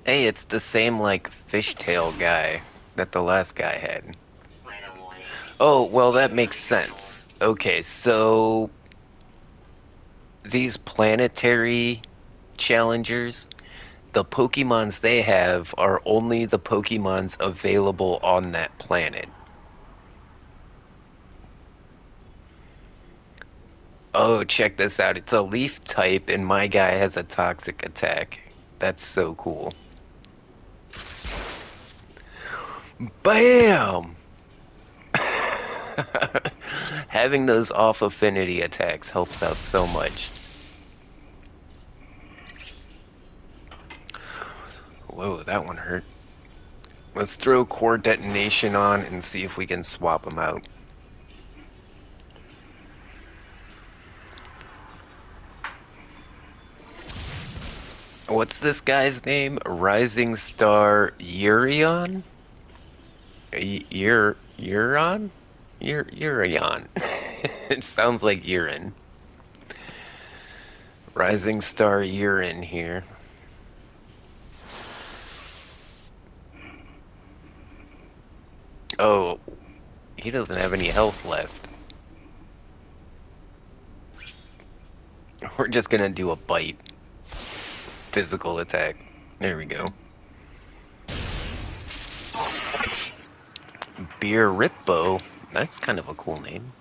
Hey, it's the same, like, fishtail guy that the last guy had. Oh, well, that makes sense. Okay, so these planetary challengers, the Pokemons they have are only the Pokemons available on that planet. Oh, check this out. It's a leaf type, and my guy has a toxic attack. That's so cool. Bam! Having those off affinity attacks helps out so much. Whoa, that one hurt. Let's throw core detonation on and see if we can swap them out. What's this guy's name? Rising Star Urion? Urion? Urion. It sounds like urine. Rising Star Urine here. Oh, he doesn't have any health left. We're just gonna do a bite. Physical attack. There we go. Beer Ripbo. That's kind of a cool name.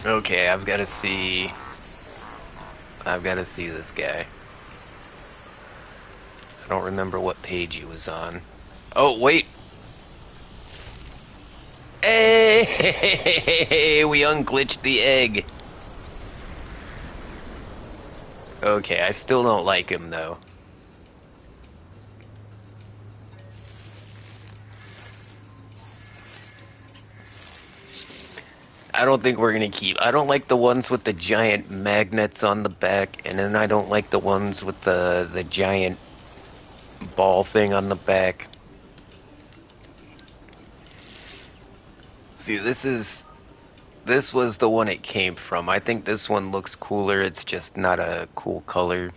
Okay, I've got to see this guy. I don't remember what page he was on. Oh, wait. Hey, we unglitched the egg. Okay, I still don't like him, though. I don't think we're gonna keep. I don't like the ones with the giant magnets on the back, and then I don't like the ones with the giant ball thing on the back. See, this was the one it came from. I think this one looks cooler. It's just not a cool color.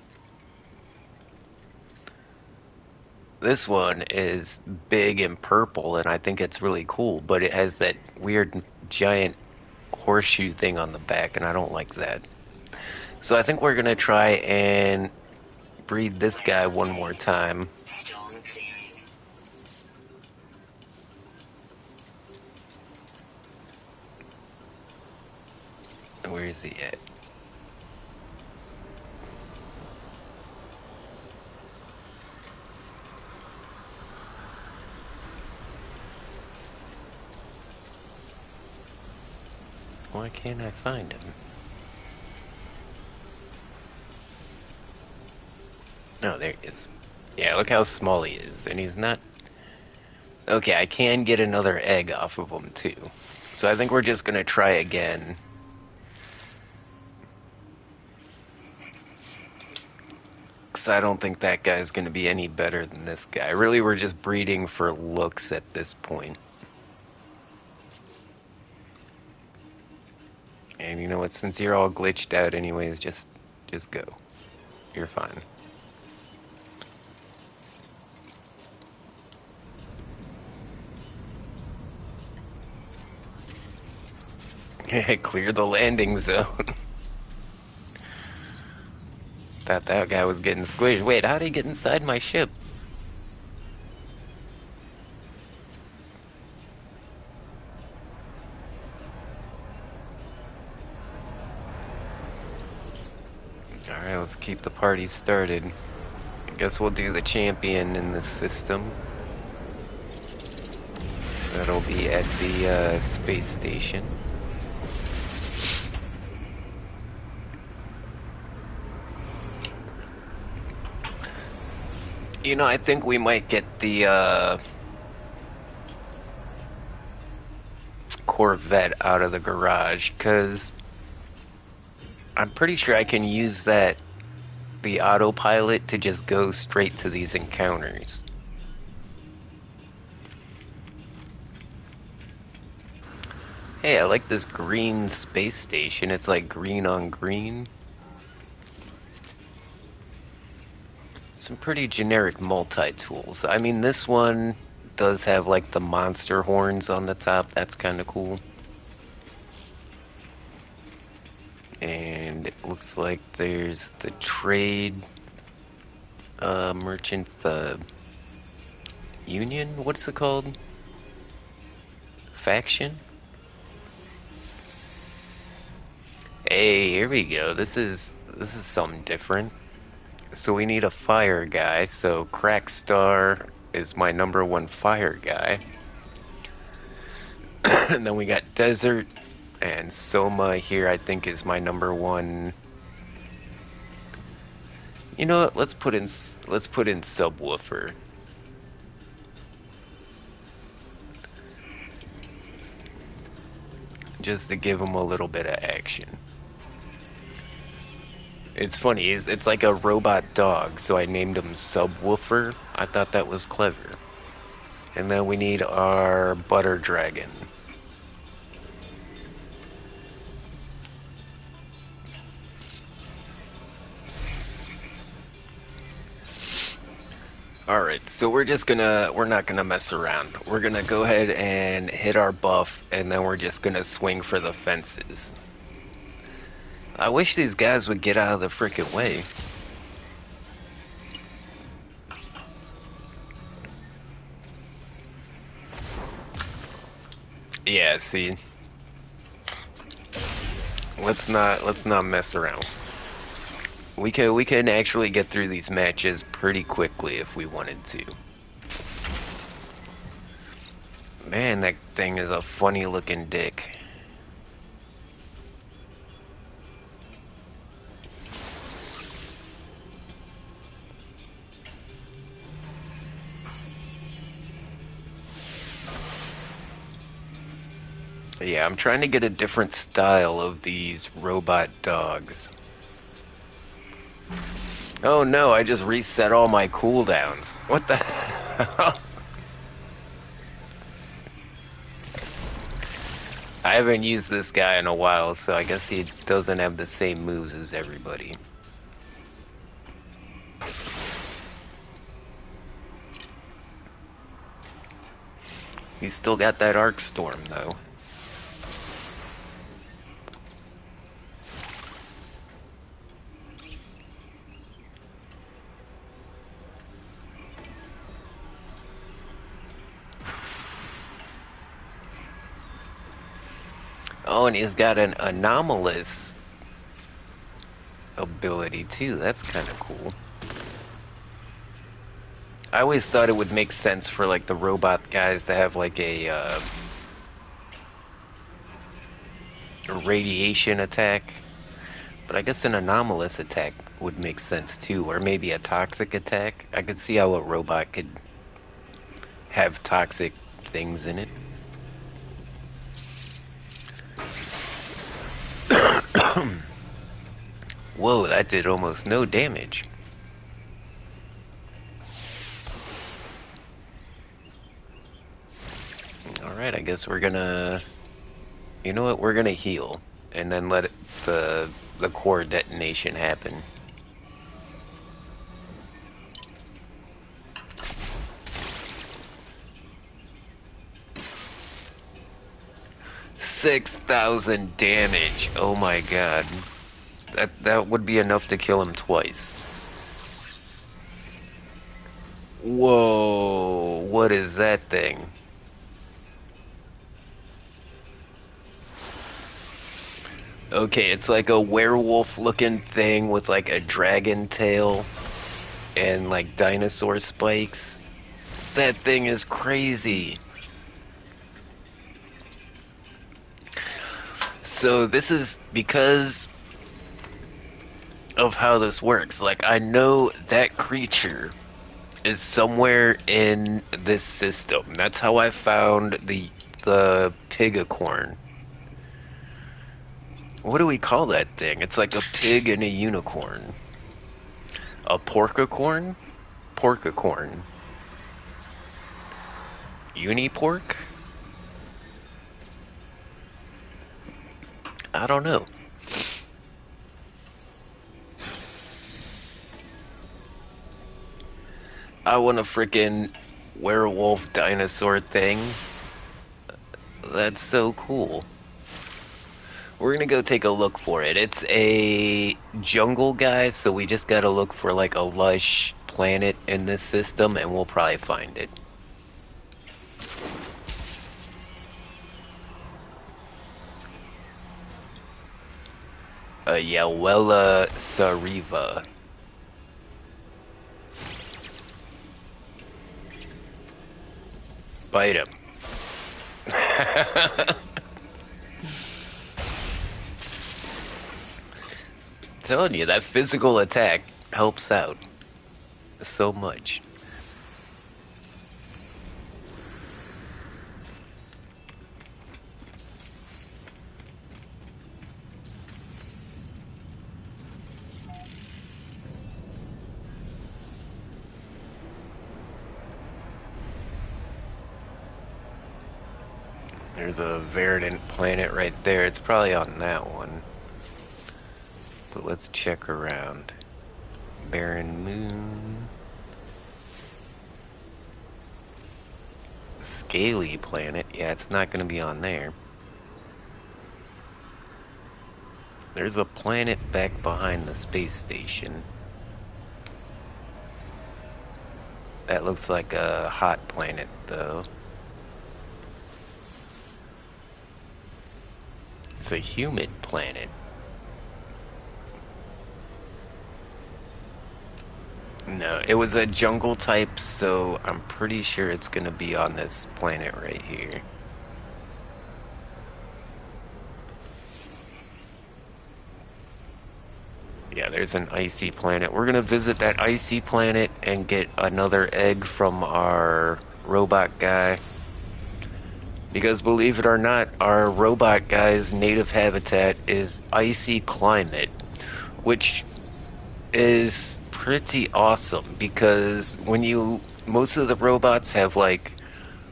This one is big and purple, and I think it's really cool, but it has that weird giant horseshoe thing on the back, and I don't like that. So I think we're gonna try and breed this guy one more time. Where is he at? Why can't I find him? Oh, there he is. Yeah, look how small he is, and he's not... Okay, I can get another egg off of him, too. So I think we're just gonna try again. Because I don't think that guy's gonna be any better than this guy. Really, we're just breeding for looks at this point. And you know what, since you're all glitched out anyways, just go. You're fine. Clear the landing zone. Thought that guy was getting squished. Wait, how'd he get inside my ship? Alright, let's keep the party started. I guess we'll do the champion in this system. That'll be at the space station. You know, I think we might get the Corvette out of the garage, because I'm pretty sure I can use the autopilot to just go straight to these encounters. Hey, I like this green space station. It's like green on green. Some pretty generic multi-tools. I mean, this one does have like the monster horns on the top. That's kind of cool. And it looks like there's the trade merchants, the union. What's it called? Faction? Hey, here we go. This is something different. So we need a fire guy. So Crackstar is my #1 fire guy. And then we got Desert, and Soma here I think is my #1. You know what? Let's put in Subwoofer. Just to give him a little bit of action. It's funny, it's like a robot dog, so I named him Subwoofer. I thought that was clever. And then we need our Butter Dragon. Alright, so we're not gonna mess around. We're gonna go ahead and hit our buff, and then we're just gonna swing for the fences. I wish these guys would get out of the frickin' way. Yeah, see. Let's not mess around. We can actually get through these matches pretty quickly if we wanted to. Man, that thing is a funny looking dick. Yeah, I'm trying to get a different style of these robot dogs. Oh no, I just reset all my cooldowns. What the hell? I haven't used this guy in a while, so I guess he doesn't have the same moves as everybody. He's still got that Arc Storm, though. Oh, and he's got an anomalous ability, too. That's kind of cool. I always thought it would make sense for, like, the robot guys to have, like, a radiation attack. But I guess an anomalous attack would make sense, too. Or maybe a toxic attack. I could see how a robot could have toxic things in it. Whoa, that did almost no damage. Alright, I guess we're gonna... You know what? We're gonna heal. And then let the core detonation happen. $6,000 damage. Oh my god. That would be enough to kill him twice. Whoa, what is that thing? Okay, it's like a werewolf looking thing with like a dragon tail and like dinosaur spikes. That thing is crazy. So this is because of how this works. Like, I know that creature is somewhere in this system. That's how I found the Pigacorn. What do we call that thing? It's like a pig and a unicorn. A porcacorn? Porcacorn. Unipork? I don't know. I want a freaking werewolf dinosaur thing. That's so cool. We're gonna go take a look for it. It's a jungle guy, so we just gotta look for like a lush planet in this system and we'll probably find it. Yawela Sariva. Bite him. Telling you, that physical attack helps out so much. There's a verdant planet right there. It's probably on that one. But let's check around. Barren moon. Scaly planet. Yeah, it's not going to be on there. There's a planet back behind the space station. That looks like a hot planet, though. It's a humid planet. No, it was a jungle type, so I'm pretty sure it's gonna be on this planet right here. Yeah, there's an icy planet. We're gonna visit that icy planet and get another egg from our robot guy. Because believe it or not, our robot guy's native habitat is icy climate, which is pretty awesome because most of the robots have like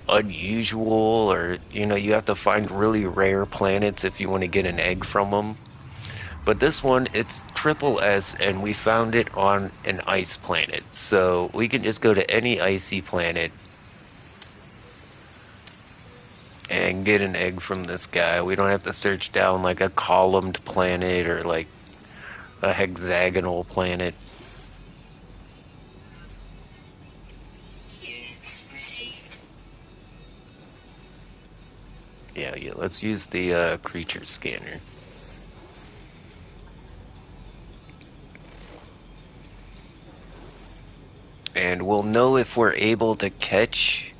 unusual or, you have to find really rare planets if you want to get an egg from them. But this one, it's triple S and we found it on an ice planet. So we can just go to any icy planet and get an egg from this guy. We don't have to search down like a columned planet or like a hexagonal planet. Yeah, let's use the creature scanner. And we'll know if we're able to catch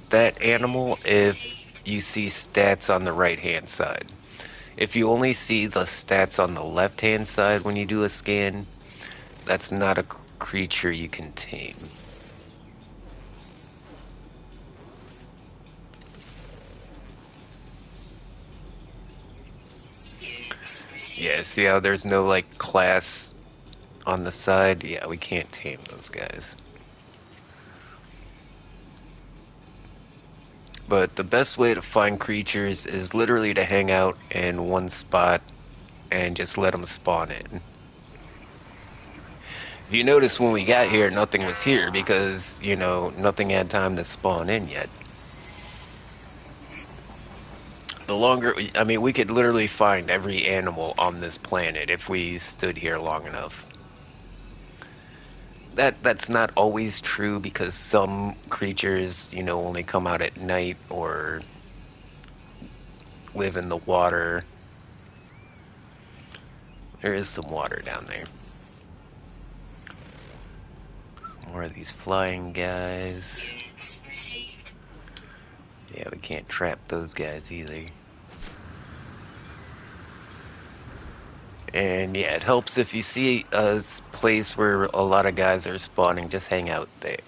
that animal if you see stats on the right-hand side. If you only see the stats on the left-hand side when you do a scan, that's not a creature you can tame. Yeah, see how there's no like class on the side? Yeah, we can't tame those guys. But the best way to find creatures is literally to hang out in one spot and just let them spawn in. If you notice when we got here, nothing was here because, nothing had time to spawn in yet. We could literally find every animal on this planet if we stood here long enough. That's not always true because some creatures, only come out at night or live in the water. There is some water down there. Some more of these flying guys. Yeah, we can't trap those guys either. And yeah, it helps if you see a place where a lot of guys are spawning, just hang out there.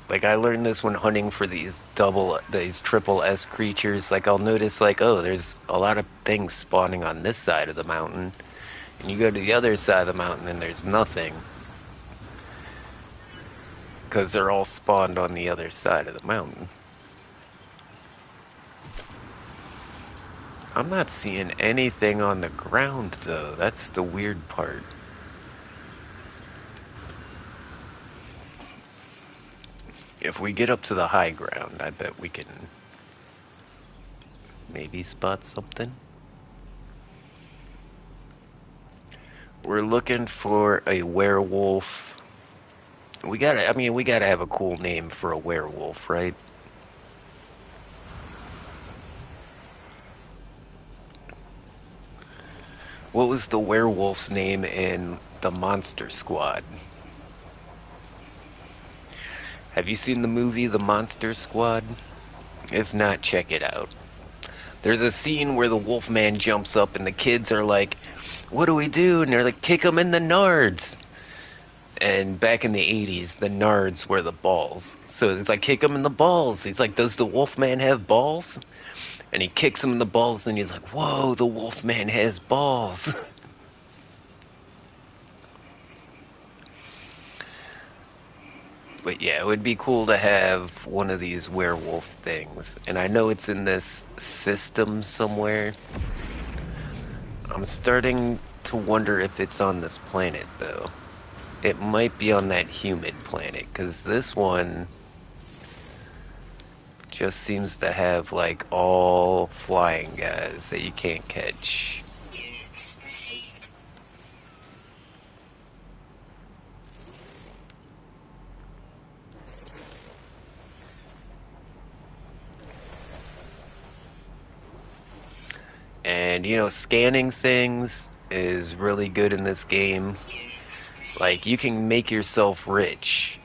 Like I learned this when hunting for these triple S creatures. Like I'll notice like, oh, there's a lot of things spawning on this side of the mountain. And you go to the other side of the mountain and there's nothing. Because they're all spawned on the other side of the mountain. I'm not seeing anything on the ground though. That's the weird part. If we get up to the high ground, I bet we can maybe spot something. We're looking for a werewolf. We gotta have a cool name for a werewolf, right? What was the werewolf's name in the Monster Squad? Have you seen the movie The Monster Squad? If not, check it out. There's a scene where the Wolfman jumps up and the kids are like, what do we do? And they're like, kick him in the nards. And back in the 80s, the nards were the balls. So it's like, kick him in the balls. He's like, does the Wolfman have balls? And he kicks him in the balls and he's like, whoa, the Wolfman has balls. But yeah, it would be cool to have one of these werewolf things. And I know it's in this system somewhere. I'm starting to wonder if it's on this planet, though. It might be on that humid planet, because this one just seems to have, like, all flying guys that you can't catch. And, you know, scanning things is really good in this game. Like, you can make yourself rich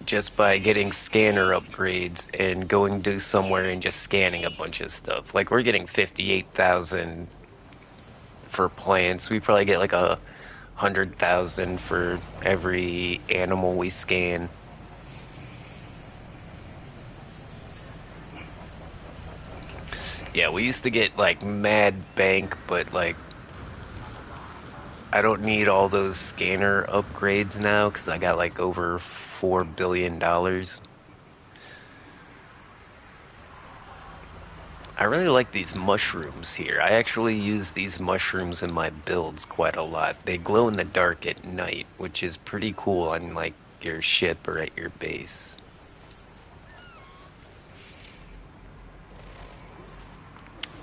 just by getting scanner upgrades and going to somewhere and just scanning a bunch of stuff. Like, we're getting 58,000 for plants. We probably get like 100,000 for every animal we scan. Yeah, we used to get like mad bank, but like I don't need all those scanner upgrades now because I got like over $4 billion. I really like these mushrooms here. I actually use these mushrooms in my builds quite a lot. They glow in the dark at night, which is pretty cool on like your ship or at your base.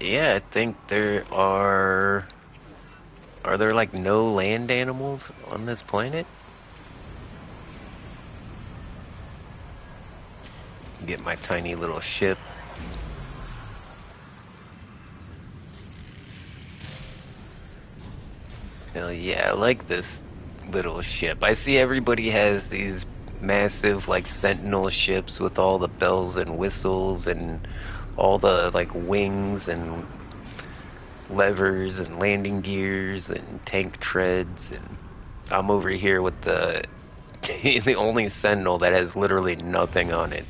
Yeah, I think there are... Are there like no land animals on this planet? Get my tiny little ship. Hell yeah, I like this little ship. I see everybody has these massive like sentinel ships with all the bells and whistles and all the like wings and levers and landing gears and tank treads, and I'm over here with the the only sentinel that has literally nothing on it.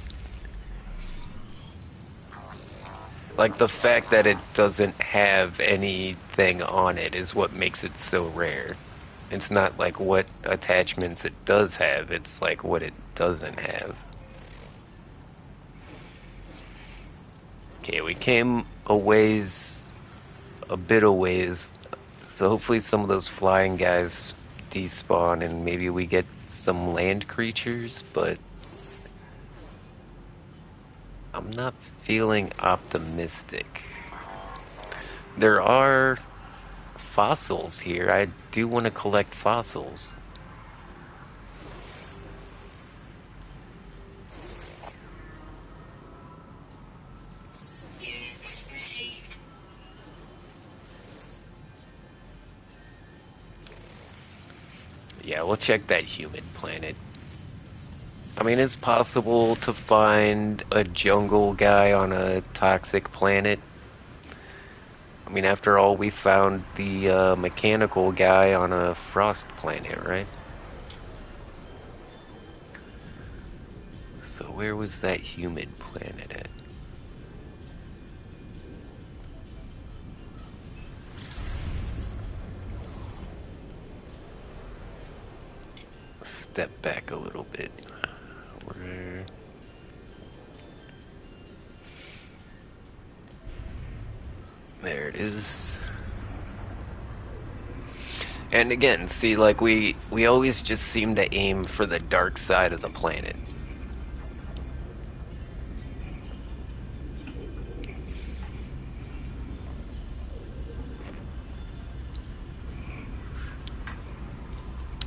Like the fact that it doesn't have anything on it is what makes it so rare. It's not like what attachments it does have, it's like what it doesn't have. Okay, we came a bit of ways, so hopefully some of those flying guys despawn and maybe we get some land creatures, but I'm not feeling optimistic. There are fossils here. I do want to collect fossils. Yeah, we'll check that humid planet. I mean, it's possible to find a jungle guy on a toxic planet. I mean, after all, we found the mechanical guy on a frost planet, right? So where was that humid planet at? Step back a little bit. Where... There it is. And again, see, like we always just seem to aim for the dark side of the planet.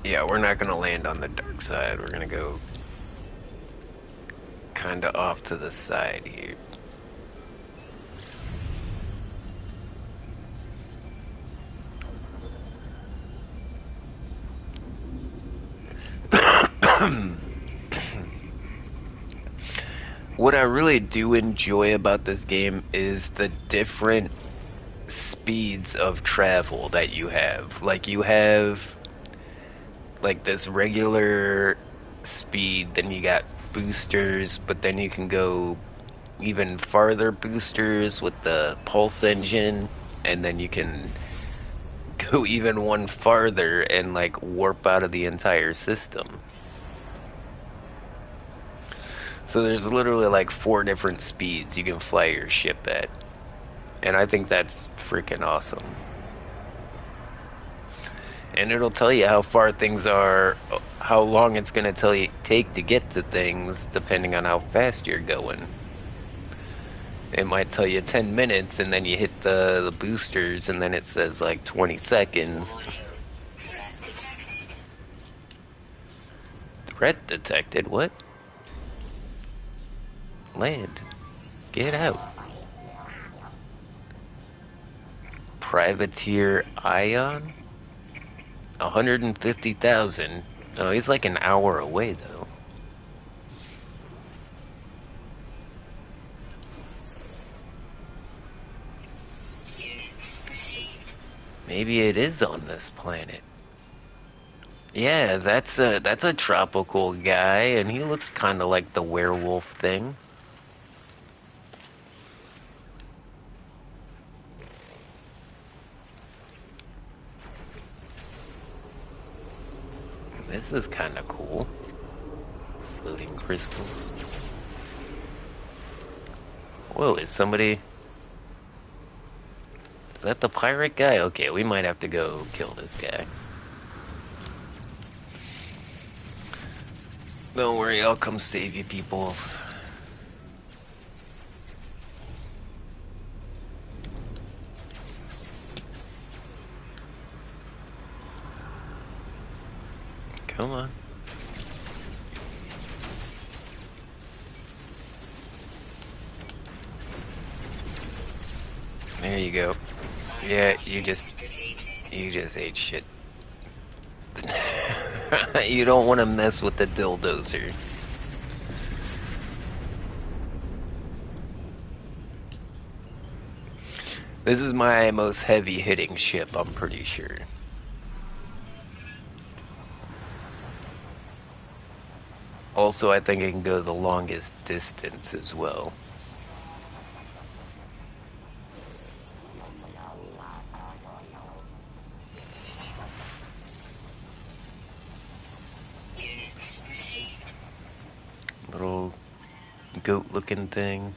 Yeah, we're not gonna land on the dark side. We're gonna go kinda off to the side here. What I really do enjoy about this game is the different speeds of travel that you have. Like, you have like this regular speed, then you got boosters, but then you can go even farther boosters with the pulse engine, and then you can go even one farther and like warp out of the entire system. So there's literally like 4 different speeds you can fly your ship at. And I think that's freaking awesome. And it'll tell you how far things are, how long it's going to take to get to things, depending on how fast you're going. It might tell you 10 minutes, and then you hit the boosters, and then it says like 20 seconds. Threat detected? What? Land. Get out. Privateer Ion? 150,000. Oh, he's like an hour away, though. Maybe it is on this planet. Yeah, that's a tropical guy, and he looks kind of like the werewolf thing. This is kind of cool. Floating crystals. Whoa, is somebody... Is that the pirate guy? Okay, we might have to go kill this guy. Don't worry, I'll come save you, people. Come on. There you go. Yeah, you just ate shit. You don't want to mess with the Dilldozer. This is my most heavy-hitting ship, I'm pretty sure. Also, I think it can go the longest distance as well. Little goat-looking thing.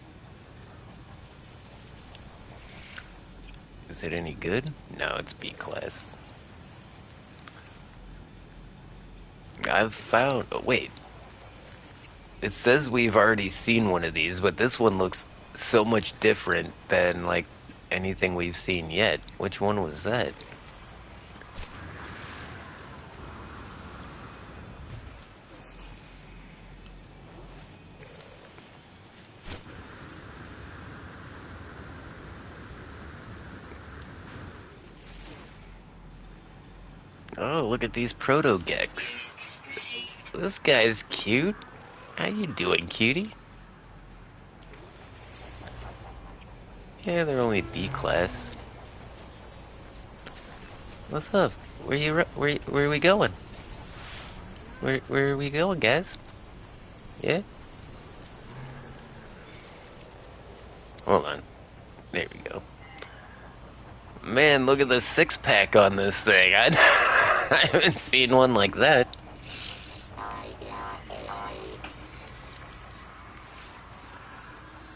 Is it any good? No, it's B-class. I've found... Oh, wait. It says we've already seen one of these, but this one looks so much different than, like, anything we've seen yet. Which one was that? Oh, look at these proto-geks. This guy's cute. How you doing, cutie? Yeah, they're only B-class. What's up? Where are we going? Where are we going, guys? Yeah? Hold on. There we go. Man, look at the six-pack on this thing. I haven't seen one like that.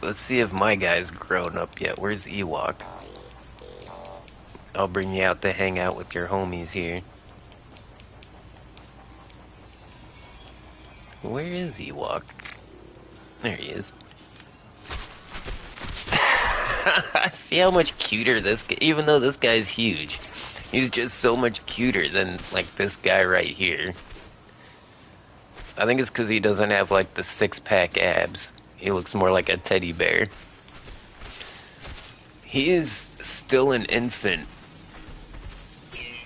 Let's see if my guy's grown up yet. Where's Ewok? I'll bring you out to hang out with your homies here. Where is Ewok? There he is. See how much cuter this guy, even though this guy's huge, he's just so much cuter than, like, this guy right here. I think it's because he doesn't have, like, the six-pack abs. He looks more like a teddy bear. He is still an infant.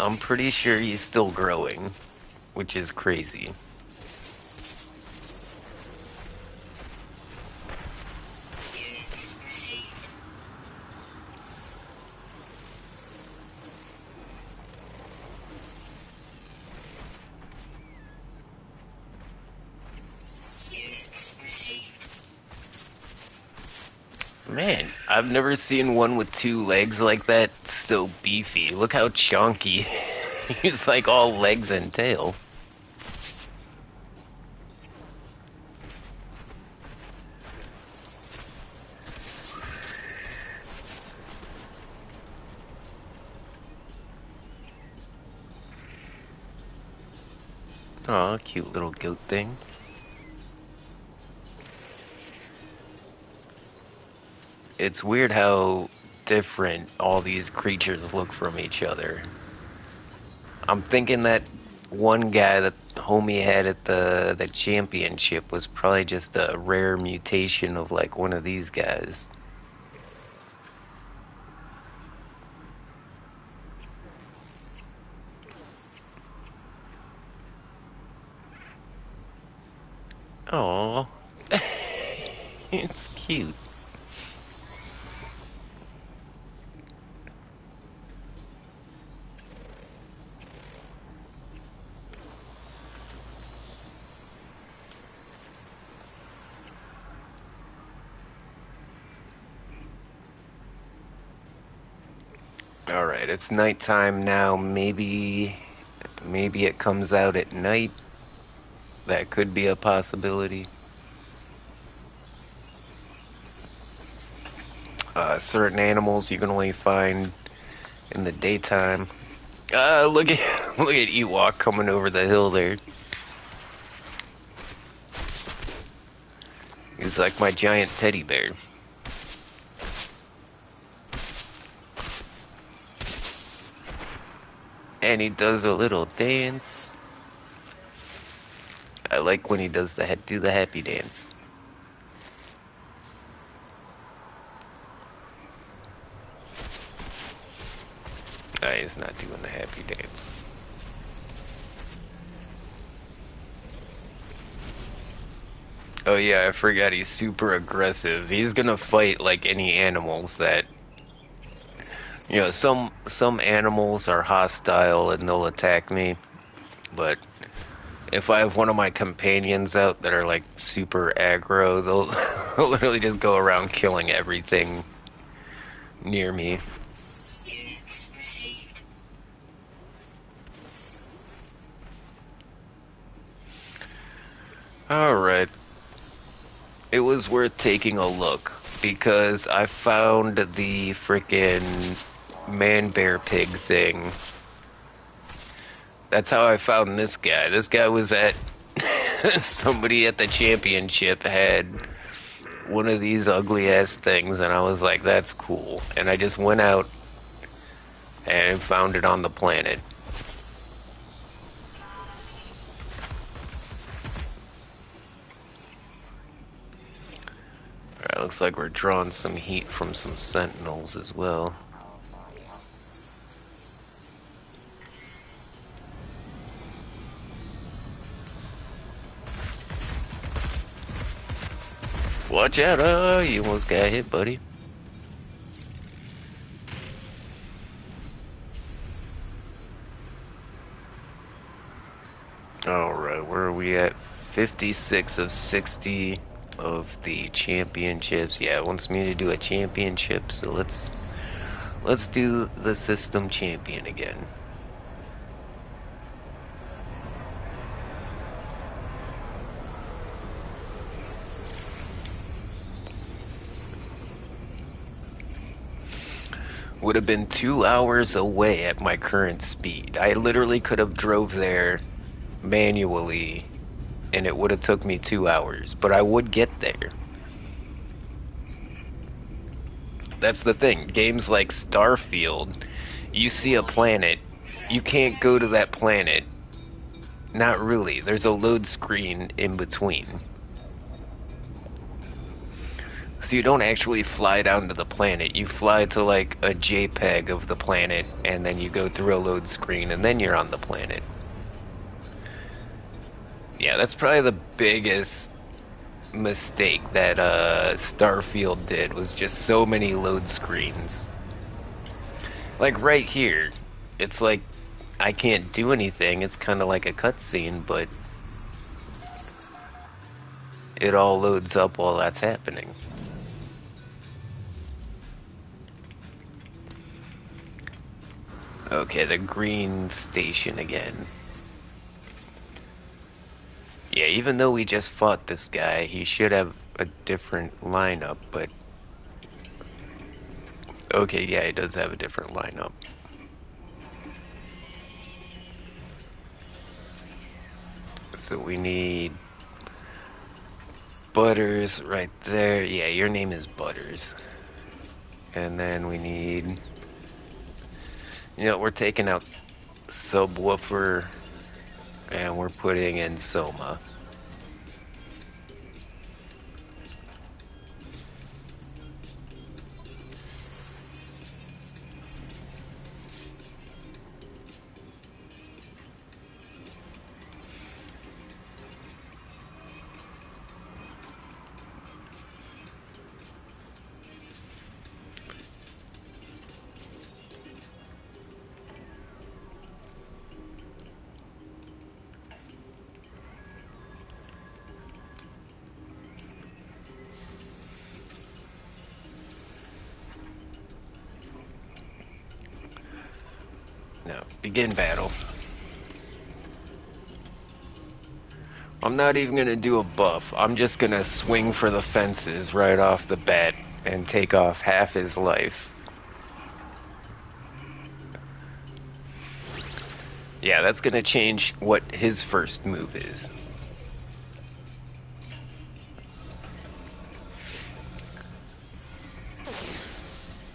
I'm pretty sure he's still growing, which is crazy. Man, I've never seen one with two legs like that so beefy. Look how chonky. He's like all legs and tail. Aw, cute little goat thing. It's weird how different all these creatures look from each other. I'm thinking that one guy that homie had at the championship was probably just a rare mutation of like one of these guys. Oh, it's cute. All right, it's nighttime now. Maybe it comes out at night. That could be a possibility. Certain animals you can only find in the daytime. Look at look at Ewok coming over the hill there. He's like my giant teddy bear. And he does a little dance. I like when he does do the happy dance. Oh, he's not doing the happy dance. Oh yeah, I forgot he's super aggressive. He's gonna fight like any animals that, you know, some animals are hostile and they'll attack me, but if I have one of my companions out that are like super aggro, they'll literally just go around killing everything near me. Alright. It was worth taking a look because I found the frickin' man bear pig thing. That's how I found this guy. This guy was at somebody at the championship had one of these ugly ass things, and I was like, that's cool. And I just went out and found it on the planet. Alright, looks like we're drawing some heat from some sentinels as well. Watch out, oh, you almost got hit, buddy. Alright, where are we at? 56 of 60. of the championships. Yeah, it wants me to do a championship, so let's do the system champion again. Would have been 2 hours away at my current speed. I literally could have drove there manually and it would have took me 2 hours, but I would get there. That's the thing. Games like Starfield, you see a planet, you can't go to that planet. Not really. There's a load screen in between. So you don't actually fly down to the planet. You fly to like a JPEG of the planet, and then you go through a load screen, and then you're on the planet. Yeah, that's probably the biggest mistake that Starfield did, was just so many load screens. Like right here, it's like I can't do anything. It's kind of like a cutscene, but it all loads up while that's happening. Okay, the green station again. Yeah, even though we just fought this guy, he should have a different lineup, but... Okay, yeah, he does have a different lineup. So we need... Butters right there. Yeah, your name is Butters. And then we need... You know, we're taking out Subwoofer, and we're putting in Soma. Now, begin battle. I'm not even gonna do a buff. I'm just gonna swing for the fences right off the bat and take off half his life. Yeah, that's gonna change what his first move is.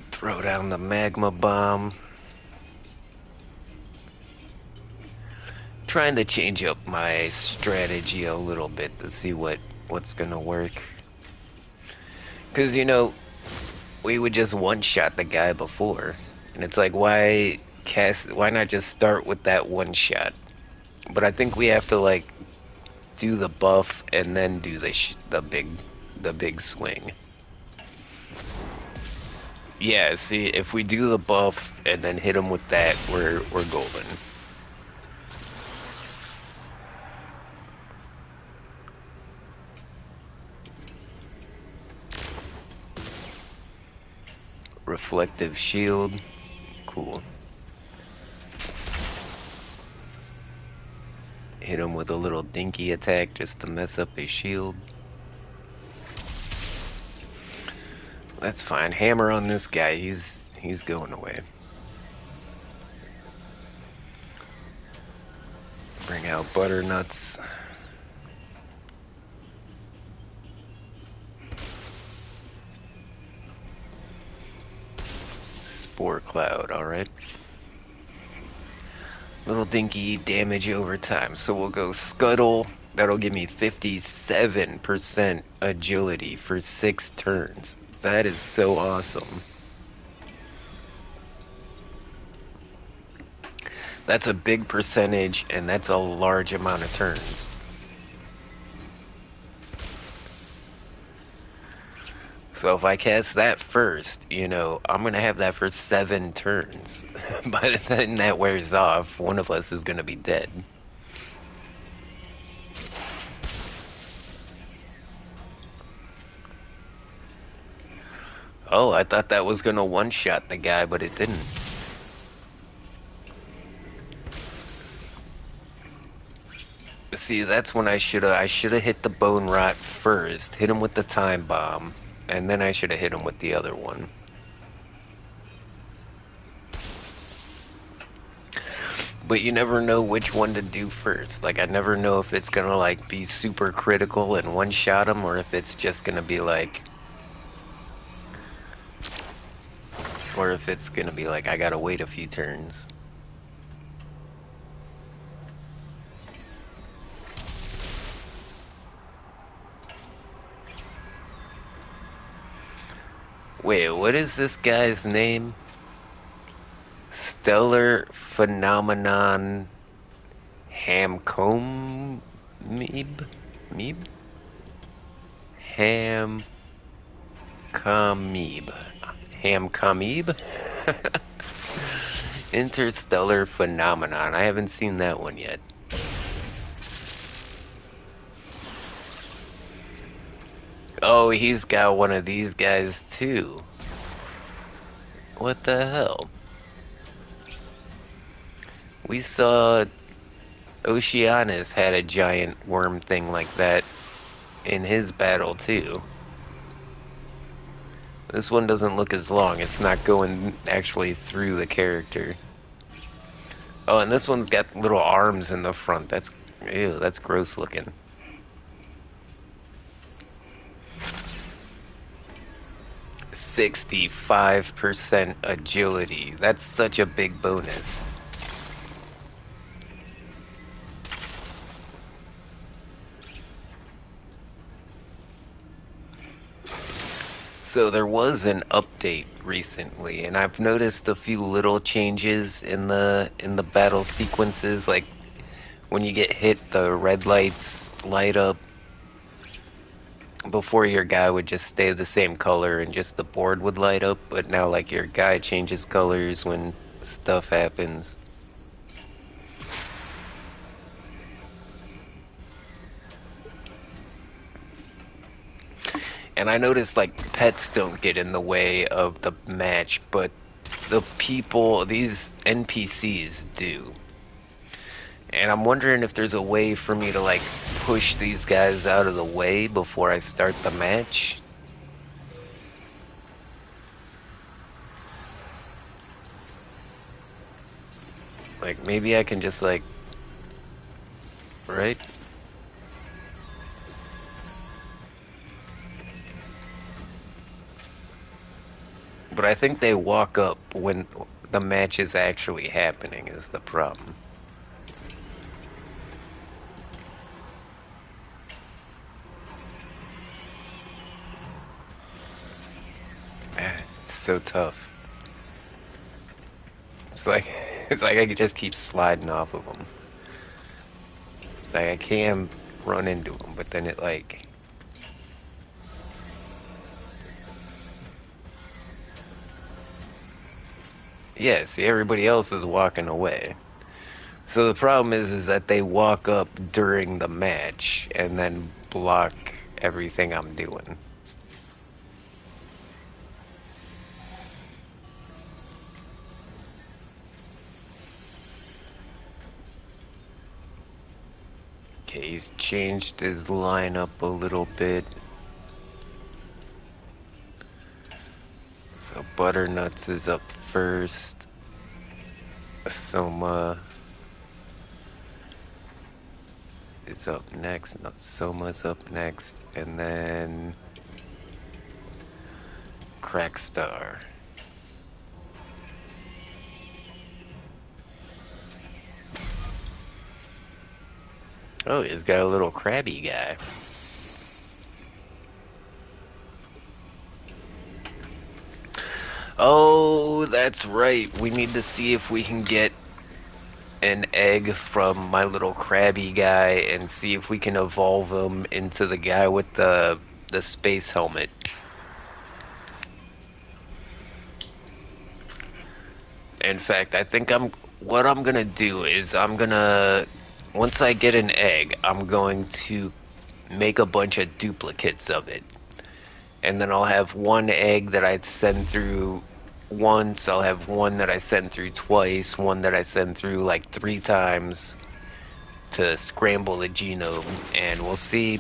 Throw down the magma bomb. Trying to change up my strategy a little bit to see what's gonna work. Cause you know, we would just one-shot the guy before, and it's like, why not just start with that one shot? But I think we have to like do the buff and then do the big swing. Yeah, see, if we do the buff and then hit him with that, we're golden. Reflective shield. Cool. Hit him with a little dinky attack just to mess up his shield. That's fine. Hammer on this guy. He's going away. Bring out butternuts. Spore cloud, alright. Little dinky damage over time. So we'll go Scuttle. That'll give me 57% agility for 6 turns. That is so awesome. That's a big percentage, and that's a large amount of turns. So if I cast that first, you know, I'm going to have that for 7 turns. By the time that wears off, one of us is going to be dead. Oh, I thought that was gonna one-shot the guy, but it didn't. See, that's when I should have hit the bone rot first, hit him with the time bomb, and then I should have hit him with the other one. But you never know which one to do first. Like, I never know if it's gonna, like, be super critical and one-shot him, or if it's just gonna be like... Or if it's gonna be like, I gotta wait a few turns. Wait, what is this guy's name? Stellar Phenomenon Hamcombe? Meeb? Hamcombe? Interstellar Phenomenon. I haven't seen that one yet. Oh, he's got one of these guys too. What the hell? We saw Oceanus had a giant worm thing like that in his battle too. This one doesn't look as long. It's not going actually through the character. Oh, and this one's got little arms in the front. That's, ew, that's gross looking. %65 agility. That's such a big bonus. So there was an update recently, and I've noticed a few little changes in the battle sequences. Like when you get hit, the red lights light up. Before, your guy would just stay the same color and just the board would light up, but now like your guy changes colors when stuff happens. And I noticed like pets don't get in the way of the match, but the people, these NPCs do. And I'm wondering if there's a way for me to like push these guys out of the way before I start the match. Like maybe I can just like, right? But I think they walk up when the match is actually happening is the problem. It's so tough. It's like I could just keep sliding off of them. It's like I can run into them, but then it like... Yeah, see, everybody else is walking away. So the problem is that they walk up during the match and then block everything I'm doing. Okay, he's changed his lineup a little bit. So Butternuts is up first. Soma is up next. No, Soma's up next. And then Crackstar. Oh, he's got a little crabby guy. Oh, that's right. We need to see if we can get an egg from my little crabby guy and see if we can evolve him into the guy with the space helmet. In fact, I think what I'm gonna do is once I get an egg, I'm going to make a bunch of duplicates of it. and then I'll have one egg that I'd send through once, I'll have one that I send through twice, one that I send through like 3 times to scramble the genome, and we'll see,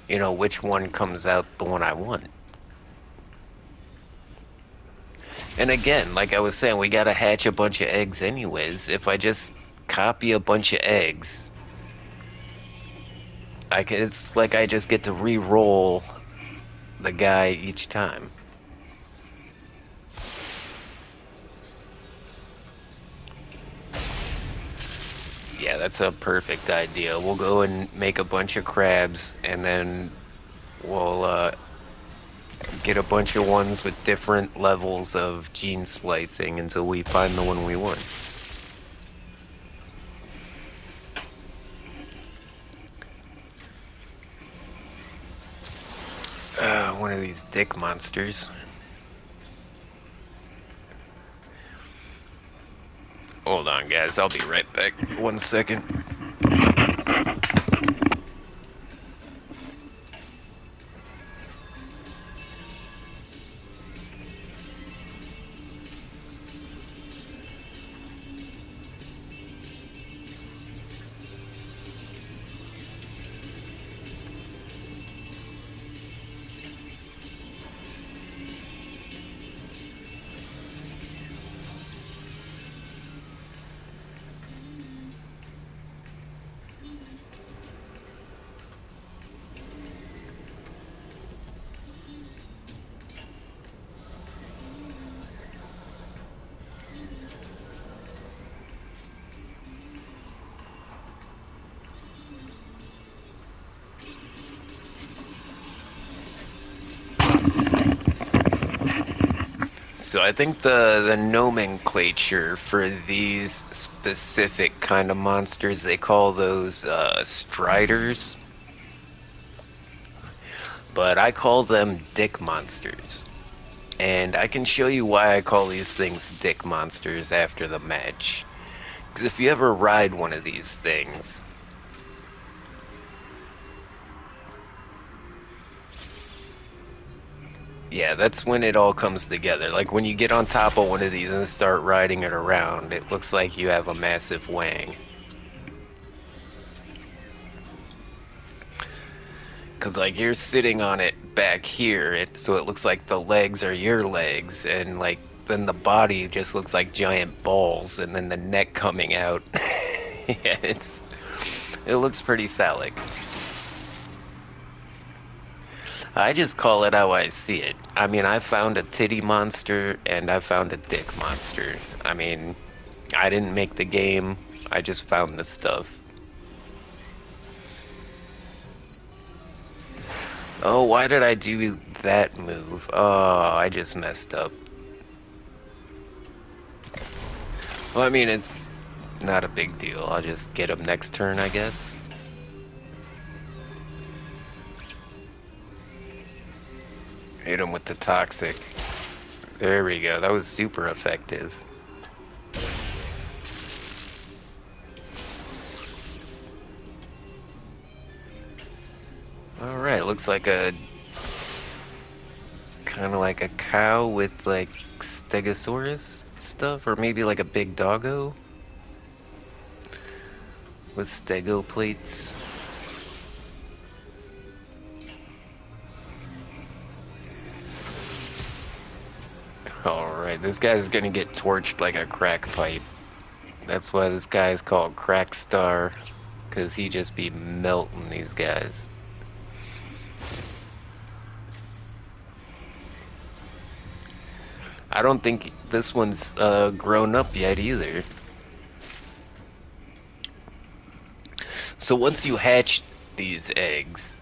which one comes out the one I want. And again, like I was saying, we gotta hatch a bunch of eggs anyways. If I just copy a bunch of eggs, it's like I just get to re-roll the guy each time. Yeah, that's a perfect idea. We'll go and make a bunch of crabs, and then we'll get a bunch of ones with different levels of gene splicing until we find the one we want. One of these dick monsters. Hold on, guys. I'll be right back. 1 second. So I think the nomenclature for these specific kind of monsters, they call those striders. But I call them dick monsters. And I can show you why I call these things dick monsters after the match. Because if you ever ride one of these things, yeah, that's when it all comes together. Like when you get on top of one of these and start riding it around, it looks like you have a massive wang. Because like you're sitting on it back here, so it looks like the legs are your legs, and like then the body just looks like giant balls, and then the neck coming out. Yeah, it looks pretty phallic. I just call it how I see it. I mean, I found a titty monster and I found a dick monster. I mean, I didn't make the game. I just found the stuff. Oh, why did I do that move? Oh, I just messed up. Well, I mean, it's not a big deal. I'll just get him next turn, I guess. Hit him with the toxic. There we go. That was super effective. Alright, looks like a... kind of like a cow with like Stegosaurus stuff, or maybe like a big doggo with stego plates. Alright, this guy's gonna get torched like a crack pipe. That's why this guy is called Crackstar, because he just be melting these guys. I don't think this one's grown up yet either. So once you hatch these eggs,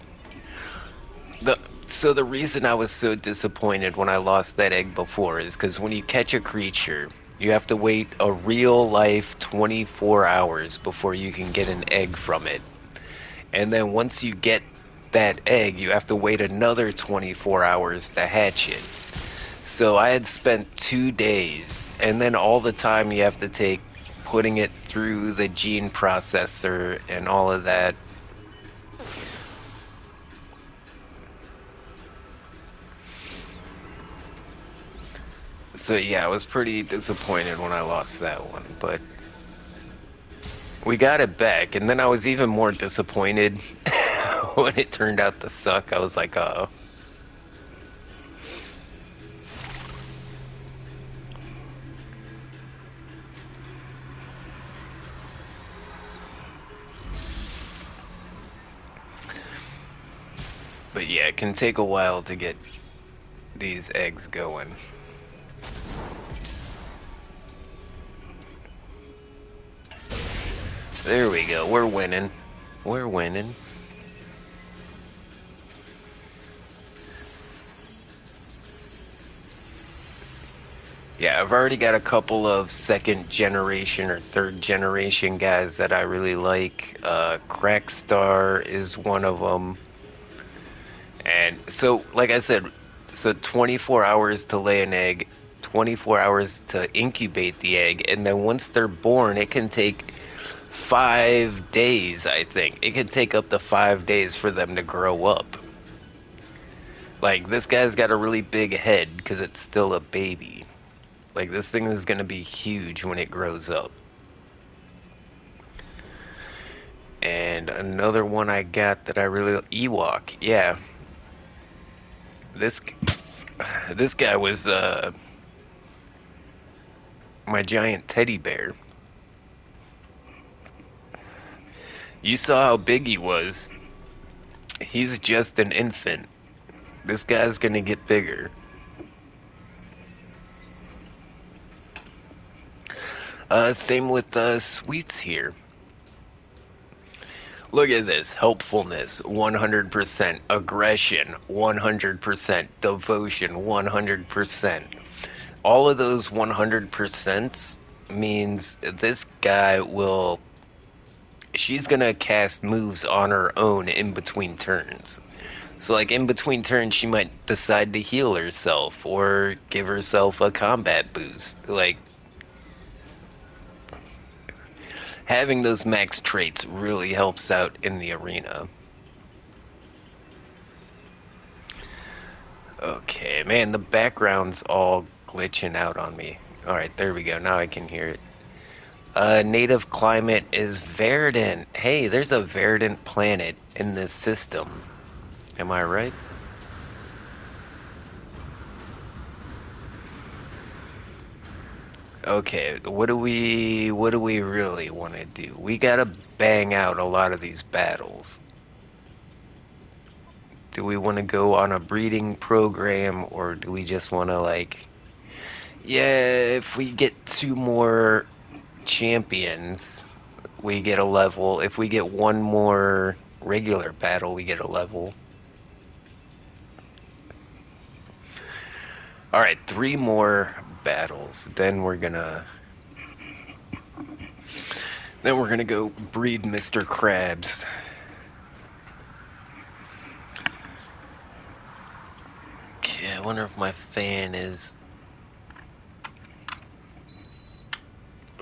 so the reason I was so disappointed when I lost that egg before is because when you catch a creature, you have to wait a real life 24 hours before you can get an egg from it. And then once you get that egg, you have to wait another 24 hours to hatch it. So I had spent 2 days, and then all the time you have to take putting it through the gene processor and all of that. So yeah, I was pretty disappointed when I lost that one, but we got it back, and then I was even more disappointed when it turned out to suck. I was like, oh. But yeah, it can take a while to get these eggs going. There we go. We're winning. We're winning. Yeah, I've already got a couple of second generation or third generation guys that I really like. Crackstar is one of them. And so, like I said, so 24 hours to lay an egg, 24 hours to incubate the egg, and then once they're born, it can take 5 days, I think. It can take up to 5 days for them to grow up. Like, this guy's got a really big head because it's still a baby. Like, this thing is going to be huge when it grows up. And another one I got that I really... Ewok, yeah. This guy was my giant teddy bear. You saw how big he was. He's just an infant. This guy's gonna get bigger. Same with Sweets here. Look at this. Helpfulness, 100%. Aggression, 100%. Devotion, 100%. All of those 100% means this guy will... She's gonna cast moves on her own in between turns. So, like, in between turns, she might decide to heal herself or give herself a combat boost. Like, having those max traits really helps out in the arena. Okay, man, the background's all glitching out on me. Alright, there we go. Now I can hear it. Native climate is verdant. Hey, there's a verdant planet in this system. Am I right? Okay, what do we really want to do? We gotta bang out a lot of these battles. Do we want to go on a breeding program, or do we just want to, like... Yeah, if we get 2 more champions, we get a level. If we get 1 more regular battle, we get a level. Alright, 3 more battles. Then we're gonna go breed Mr. Krabs. Okay, I wonder if my fan is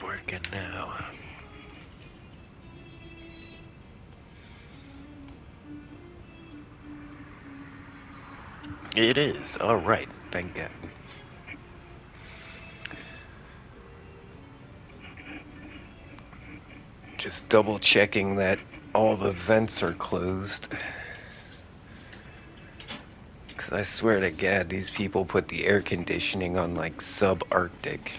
working now. It is. Alright, thank God. Just double checking that all the vents are closed. Because I swear to God, these people put the air conditioning on like sub-Arctic.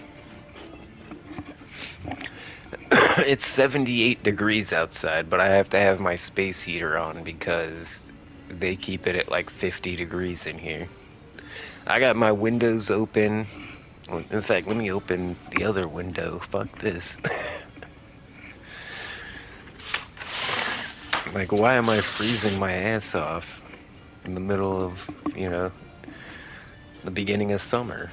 It's 78 degrees outside, but I have to have my space heater on because they keep it at like 50 degrees in here. I got my windows open. In fact, let me open the other window. Fuck this. Like, why am I freezing my ass off in the middle of, you know, the beginning of summer?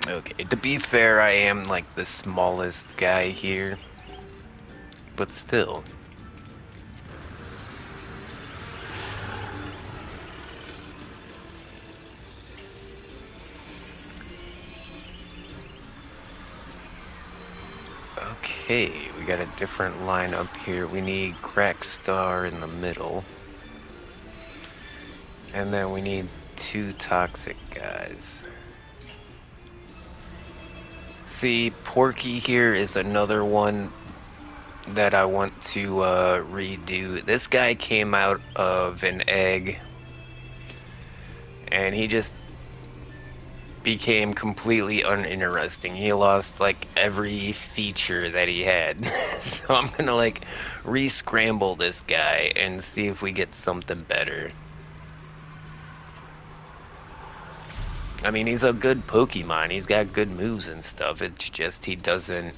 Okay, to be fair, I am like the smallest guy here, but still. Okay. Okay, we got a different lineup here. We need Crackstar in the middle. And then we need 2 toxic guys. See, Porky here is another one that I want to redo. This guy came out of an egg, and he just became completely uninteresting. He lost like every feature that he had. So I'm gonna like re-scramble this guy and see if we get something better. I mean, he's a good Pokemon. He's got good moves and stuff. It's just he doesn't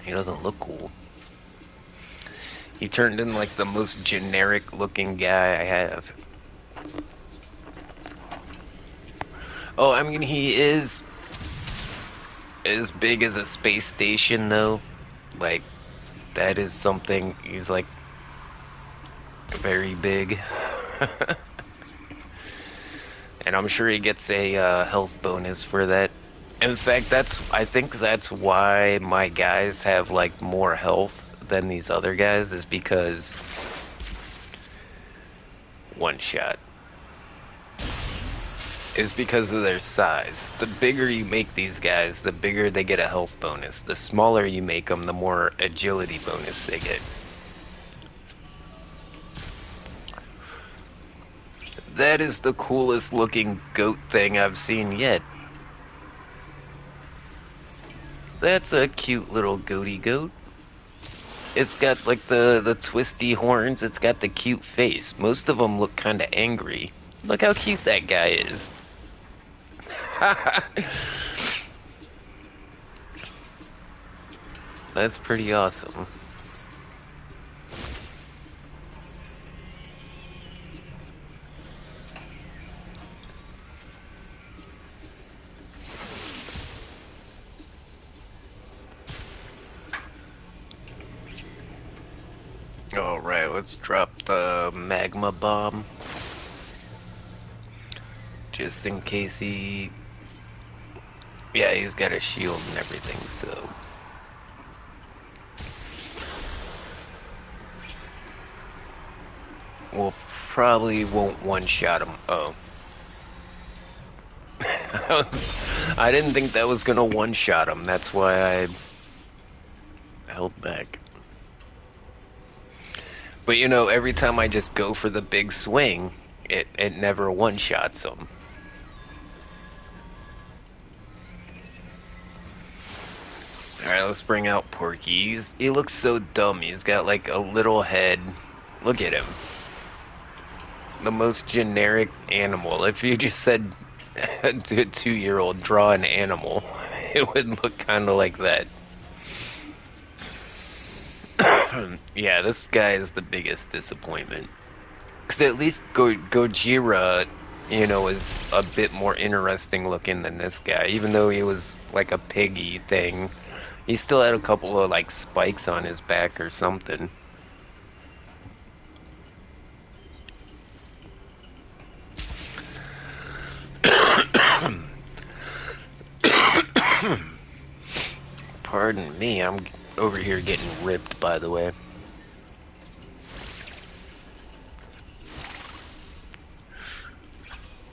look cool. He turned in like the most generic looking guy I have. Oh, I mean, he is as big as a space station, though. Like, that is something. He's like very big. And I'm sure he gets a health bonus for that. In fact, I think that's why my guys have like more health than these other guys, is because one shot. Is because of their size. The bigger you make these guys, the bigger they get a health bonus. The smaller you make them, the more agility bonus they get. That is the coolest looking goat thing I've seen yet. That's a cute little goaty goat. It's got like the twisty horns. It's got the cute face. Most of them look kind of angry. Look how cute that guy is. That's pretty awesome. Alright, let's drop the magma bomb. Just in case he... Yeah, he's got a shield and everything, so... We'll probably won't one-shot him. Oh. I didn't think that was gonna one-shot him. That's why I held back. But you know, every time I just go for the big swing, it never one-shots him. Alright, let's bring out Porky. He looks so dumb. He's got like a little head. Look at him. The most generic animal. If you just said to a 2-year-old, draw an animal, it would look kind of like that. Yeah, this guy is the biggest disappointment. Because at least Gojira, you know, is a bit more interesting looking than this guy. Even though he was like a piggy thing, he still had a couple of like spikes on his back or something. Pardon me, I'm over here getting ripped, by the way.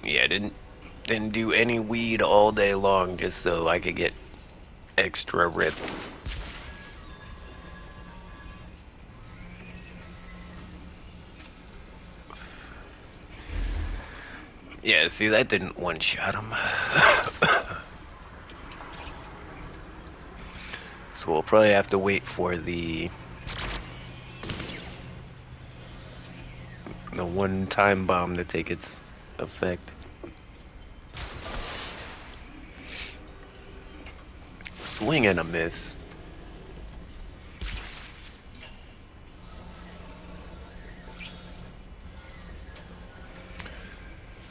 Yeah, didn't do any weed all day long just so I could get extra ripped. Yeah, see, that didn't one-shot him. So we'll probably have to wait for the one-time bomb to take its effect. Swing and a miss.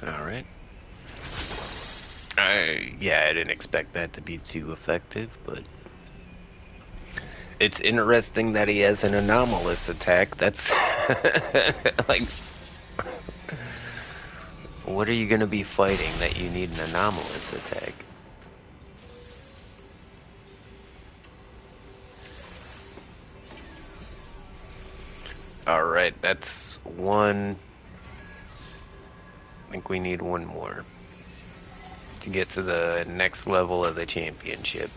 Alright. Yeah, I didn't expect that to be too effective, but... It's interesting that he has an anomalous attack. That's... like... What are you gonna be fighting that you need an anomalous attack? Alright, that's one. I think we need one more to get to the next level of the championship.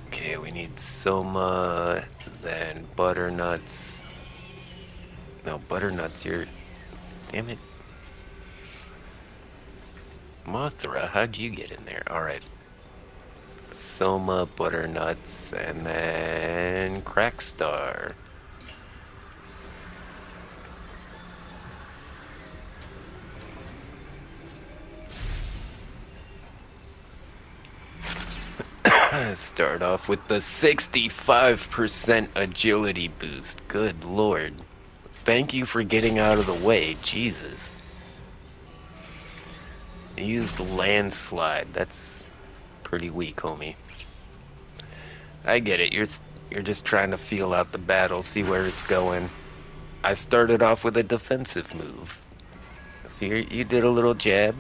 Okay, we need Soma, then Butternuts. No, Butternuts, you're... Damn it. Mothra, how'd you get in there? Alright. Soma, Butternuts, and then Crackstar. Start off with the 65% agility boost. Good lord. Thank you for getting out of the way. Jesus. You used Landslide. That's pretty weak, homie. I get it. You're just trying to feel out the battle, see where it's going. I started off with a defensive move. See, you did a little jab.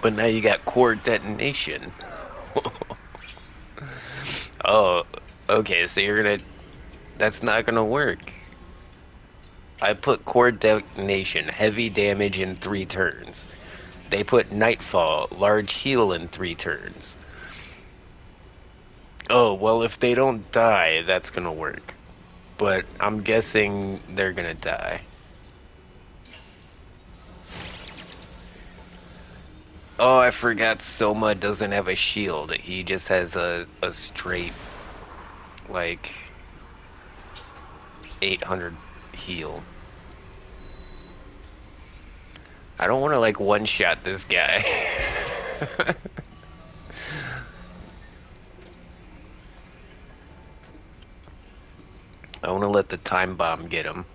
But now you got core detonation. Oh, okay, so you're gonna... That's not gonna work. I put core detonation, heavy damage in 3 turns. They put Nightfall, large heal in 3 turns. Oh, well, if they don't die, that's gonna work. But I'm guessing they're gonna die. Oh, I forgot Soma doesn't have a shield. He just has a straight, like, 800 heal. I don't want to, like, one-shot this guy. I want to let the time bomb get him.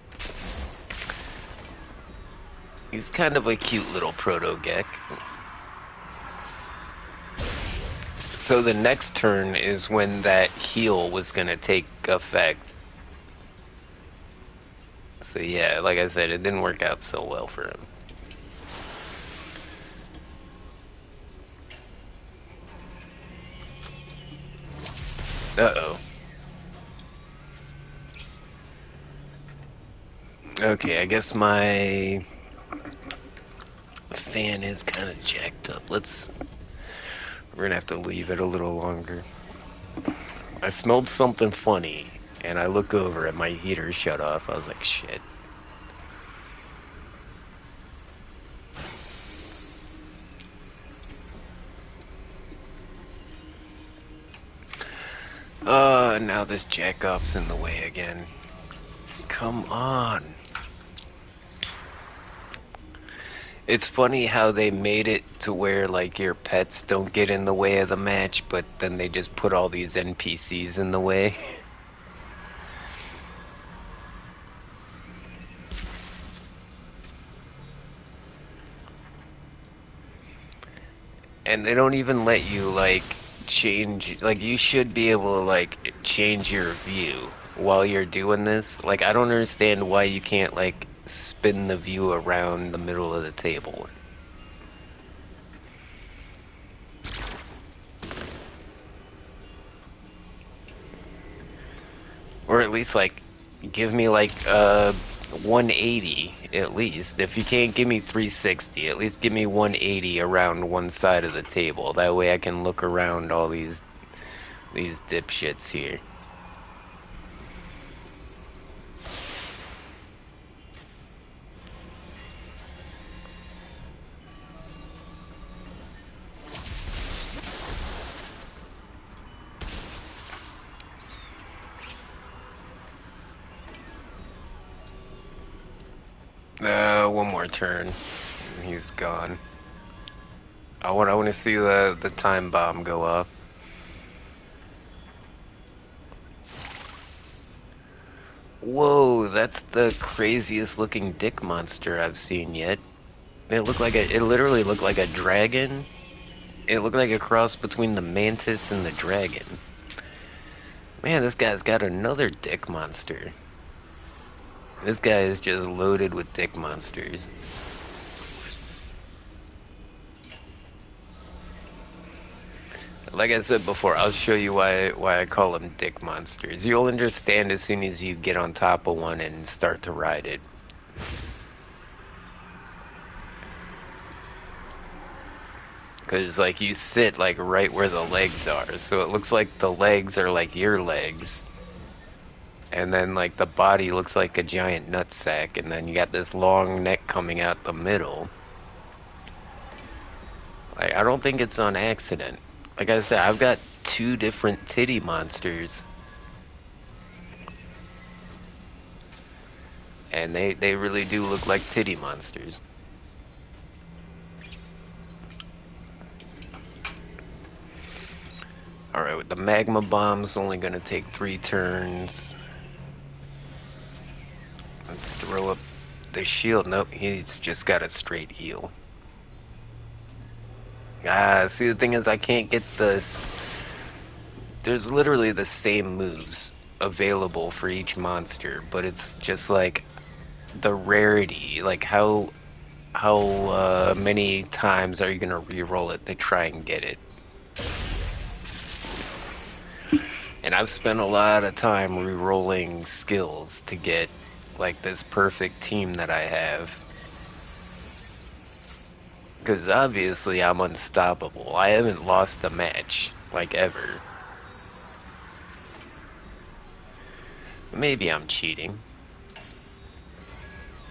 He's kind of a cute little Proto-Gek. So the next turn is when that heal was going to take effect. So yeah, like I said, it didn't work out so well for him. Uh-oh. Okay, I guess my fan is kind of jacked up. We're gonna have to leave it a little longer. I smelled something funny, and I look over and my heater shut off. I was like, shit. Now this jack-off's in the way again. Come on. It's funny how they made it to where, like, your pets don't get in the way of the match, but then they just put all these NPCs in the way. And they don't even let you, like, change... Like, you should be able to, like, change your view while you're doing this. Like, I don't understand why you can't, like, spin the view around the middle of the table. Or at least, like, give me, like, 180, at least. If you can't give me 360, at least give me 180 around one side of the table. That way I can look around all these dipshits here. One more turn, and he's gone. I want to see the time bomb go off. Whoa, that's the craziest looking dick monster I've seen yet. It literally looked like a dragon. It looked like a cross between the mantis and the dragon. Man, this guy's got another dick monster. This guy is just loaded with dick monsters. Like I said before, I'll show you why I call them dick monsters. You'll understand as soon as you get on top of one and start to ride it. Because, like, you sit, like, right where the legs are. So it looks like the legs are, like, your legs. And then, like, the body looks like a giant nutsack. And then you got this long neck coming out the middle. Like, I don't think it's on accident. Like I said, I've got 2 different titty monsters. And they really do look like titty monsters. Alright, with the magma bomb's only gonna take 3 turns. Let's throw up the shield. Nope, he's just got a straight heal. See, the thing is, I can't get this. There's literally the same moves available for each monster, but it's just like the rarity. Like, how many times are you gonna re-roll it to try and get it? And I've spent a lot of time re-rolling skills to get like this perfect team that I have. Because obviously I'm unstoppable. I haven't lost a match, like, ever. Maybe I'm cheating.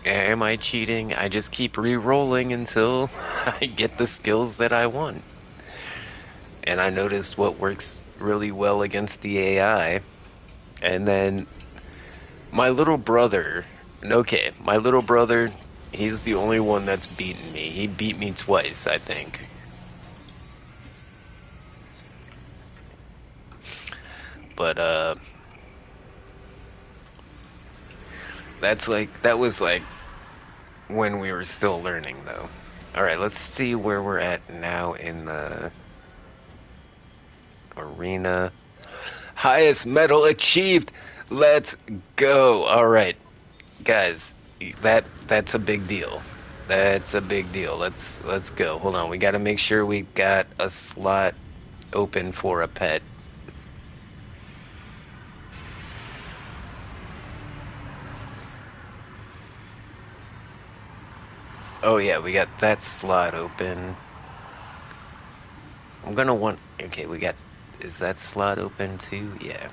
Am I cheating? I just keep re-rolling until I get the skills that I want. And I noticed what works really well against the AI. And then my little brother, okay, my little brother, he's the only one that's beaten me. He beat me twice, I think. But, that was like when we were still learning, though. Alright, let's see where we're at now in the arena. Highest medal achieved! Let's go! Alright, guys, that's a big deal. That's a big deal. Let's go. Hold on, we gotta make sure we've got a slot open for a pet. Oh yeah, we got that slot open. I'm gonna want... Okay, we got... Is that slot open too? Yeah.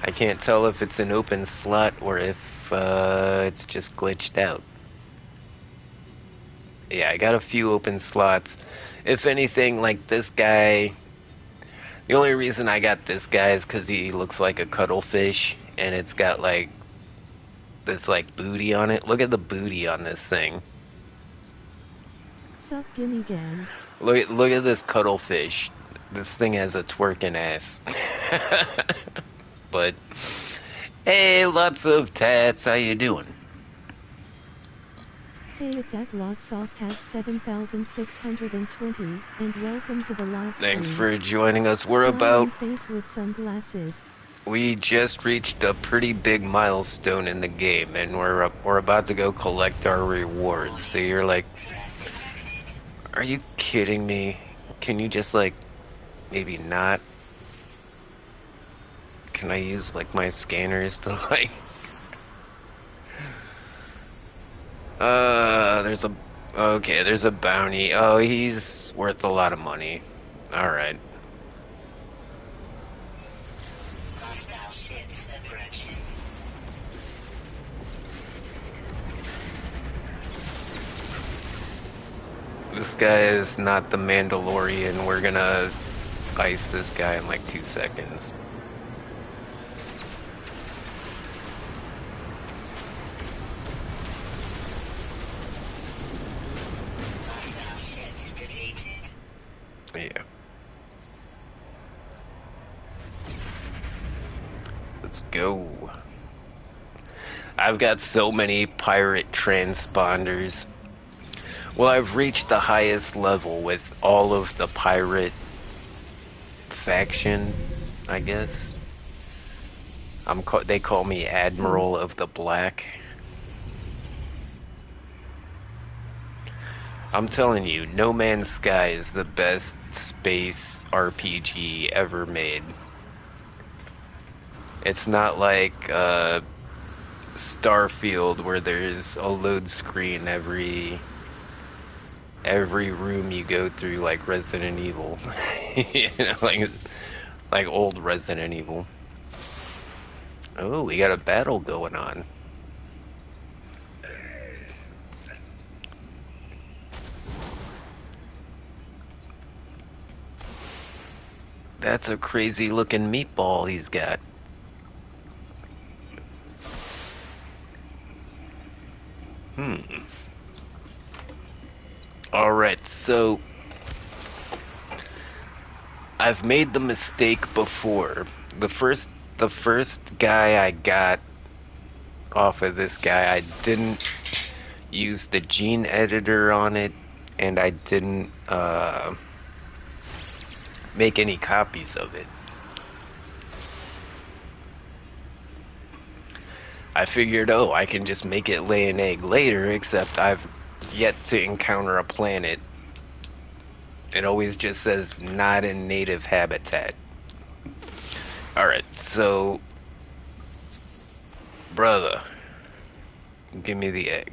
I can't tell if it's an open slot or if it's just glitched out. Yeah, I got a few open slots. If anything, like this guy... The only reason I got this guy is because he looks like a cuttlefish, and it's got like this like booty on it. Look at the booty on this thing. Sup, gimme gang. Look at this cuttlefish. This thing has a twerking ass. But hey, lots of tats. How you doing? Hey, it's at Lotsoft at 7620, and welcome to the live stream. Thanks for joining us. We're Smiling about... face with sunglasses. We just reached a pretty big milestone in the game, and we're about to go collect our rewards. So you're like, are you kidding me? Can you just like maybe not? Can I use like my scanners to like? There's a bounty. Oh, he's worth a lot of money. All right. This guy is not the Mandalorian. We're gonna ice this guy in like 2 seconds. Yeah. Let's go. I've got so many pirate transponders. Well, I've reached the highest level with all of the pirate faction, I guess. They call me Admiral of the Black. I'm telling you, No Man's Sky is the best space RPG ever made. It's not like Starfield where there's a load screen every room you go through, like Resident Evil. You know, like old Resident Evil. Oh, we got a battle going on. That's a crazy looking meatball he's got. Alright, so I've made the mistake before. The first guy I got off of this guy, I didn't use the gene editor on it, and I didn't make any copies of it. I figured, oh, I can just make it lay an egg later, except I've yet to encounter a planet. It always just says not in native habitat. Alright, so brother, give me the egg.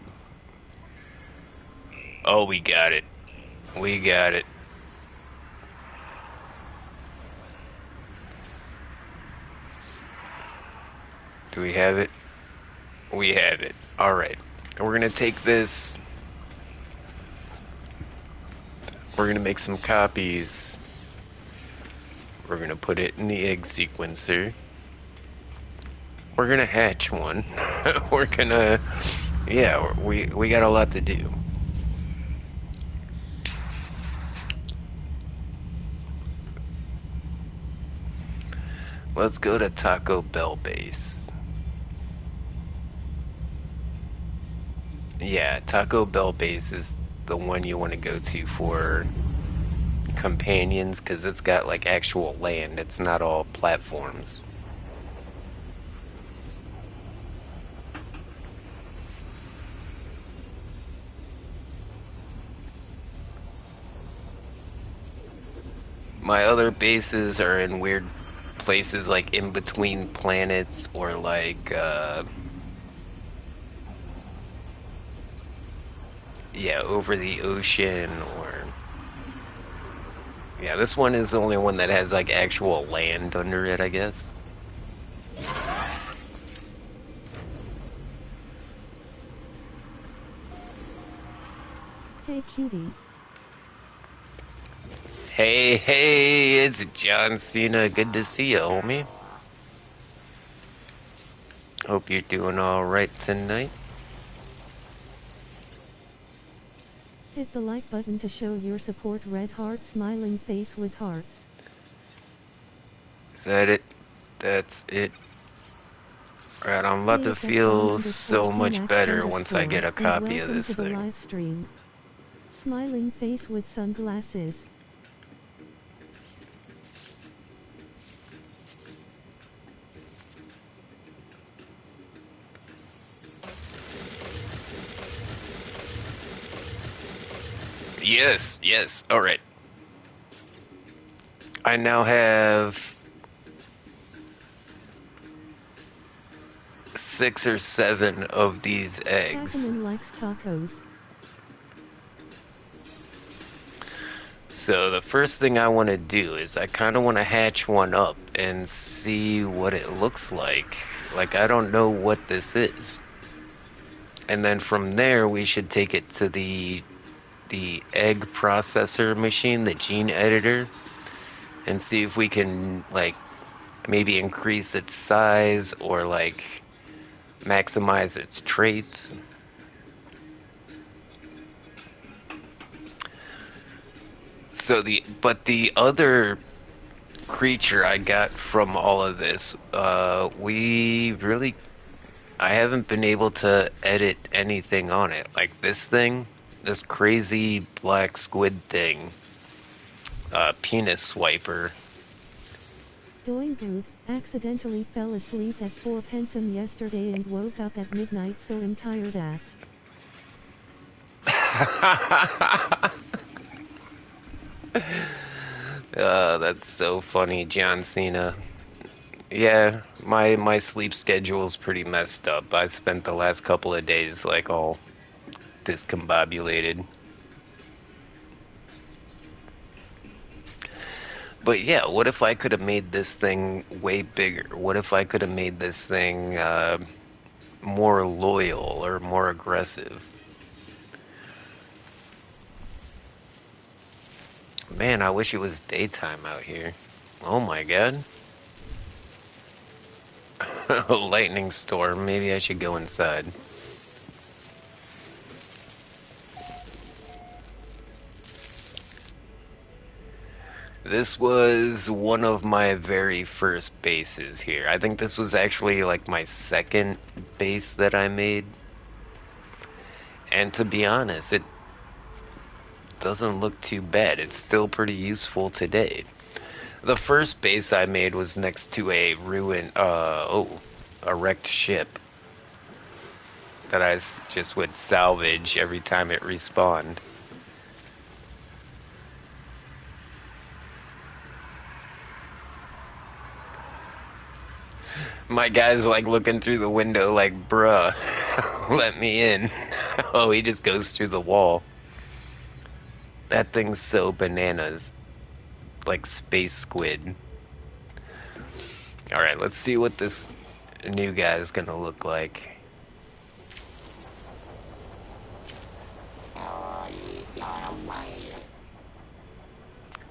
Oh, we got it. We got it. Do we have it? We have it. Alright. And we're gonna take this. We're gonna make some copies. We're gonna put it in the egg sequencer. We're gonna hatch one. We're gonna... Yeah, we got a lot to do. Let's go to Taco Bell base. Yeah, Taco Bell base is the one you want to go to for companions, because it's got like actual land. It's not all platforms. My other bases are in weird places, like in between planets, or like yeah, over the ocean, or yeah, this one is the only one that has like actual land under it, I guess. Hey cutie. Hey, it's John Cena. Good to see you, homie. Hope you're doing alright tonight. Hit the like button to show your support. Red heart smiling face with hearts. Is that it? That's it. Alright, I'm about to feel so much better once I get a copy of this thing. Live stream. Smiling face with sunglasses. Yes, alright. I now have 6 or 7 of these eggs. Tackman likes tacos. So the first thing I want to do is I kind of want to hatch one up and see what it looks like. Like, I don't know what this is. And then from there we should take it to the egg processor machine, the gene editor, and see if we can like maybe increase its size or like maximize its traits. So the other creature I got from all of this, I haven't been able to edit anything on it. Like this thing, this crazy black squid thing, penis swiper. Doing good. Accidentally fell asleep at 4 p.m. yesterday and woke up at midnight, so I'm tired ass. That's so funny, John Cena. Yeah, my sleep schedule's pretty messed up. I spent the last couple of days like all discombobulated. But yeah, what if I could have made this thing way bigger? What if I could have made this thing more loyal or more aggressive? Man, I wish it was daytime out here. Oh my god. A lightning storm. Maybe I should go inside. This was one of my very first bases here. I think this was actually like my second base that I made. And to be honest, it doesn't look too bad. It's still pretty useful today. The first base I made was next to a a wrecked ship that I just would salvage every time it respawned. My guy's like looking through the window like, bruh, let me in. Oh, he just goes through the wall. That thing's so bananas. Like space squid. Alright, let's see what this new guy is gonna look like.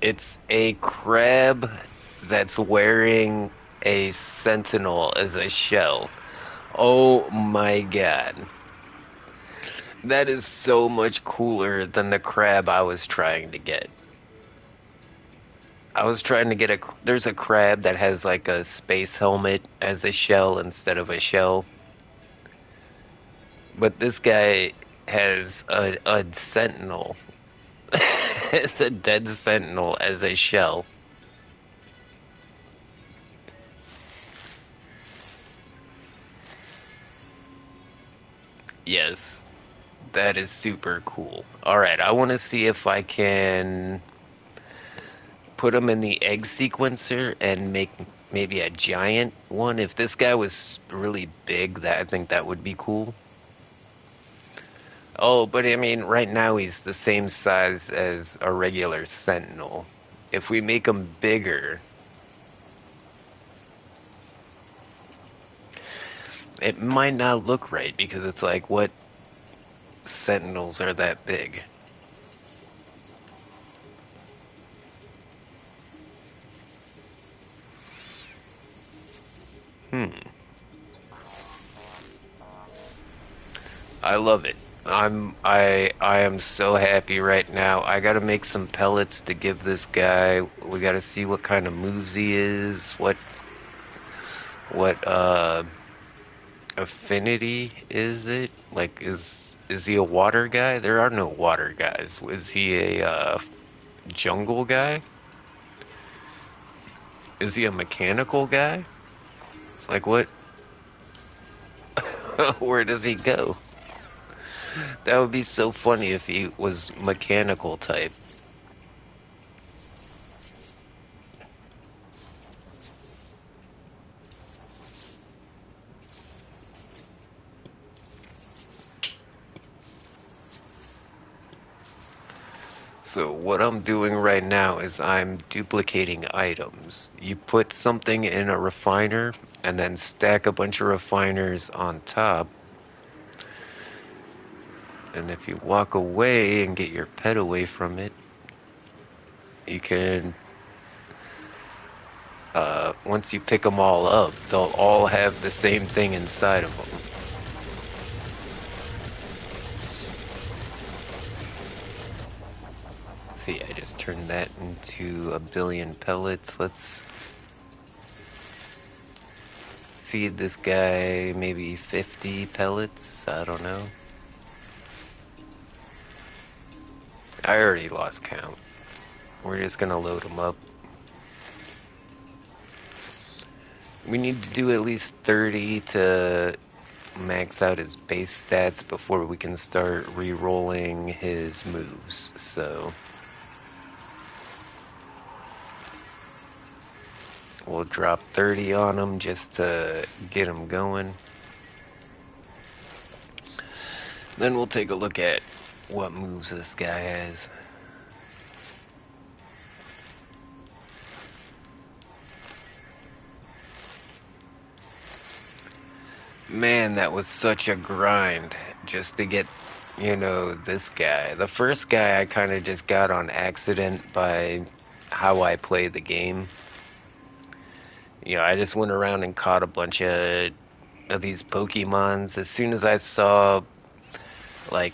It's a crab that's wearing a sentinel as a shell. Oh my god. That is so much cooler than the crab I was trying to get. I was trying to get there's a crab that has like a space helmet as a shell instead of a shell. But this guy has a sentinel. It's a dead sentinel as a shell. Yes, that is super cool. Alright, I want to see if I can put him in the egg sequencer and make maybe a giant one. If this guy was really big, that I think that would be cool. Oh, but I mean, right now he's the same size as a regular sentinel. If we make him bigger, it might not look right because it's like, what sentinels are that big? I love it. I am so happy right now. I gotta make some pellets to give this guy. We gotta see what kind of moves he is, what affinity is it? Like is he a water guy? There are no water guys. Is he a jungle guy? Is he a mechanical guy? Like what? Where does he go? That would be so funny if he was mechanical type. So what I'm doing right now is I'm duplicating items. You put something in a refiner and then stack a bunch of refiners on top. And if you walk away and get your pet away from it, you can, once you pick them all up, they'll all have the same thing inside of them. See, I just turned that into 1,000,000,000 pellets. Let's feed this guy maybe 50 pellets. I don't know. I already lost count. We're just gonna load them up. We need to do at least 30 to max out his base stats before we can start re-rolling his moves, so we'll drop 30 on him just to get him going. Then we'll take a look at what moves this guy has. Man, that was such a grind just to get, you know, this guy. The first guy I kind of just got on accident by how I play the game. You know, I just went around and caught a bunch of these Pokemons. As soon as I saw, like,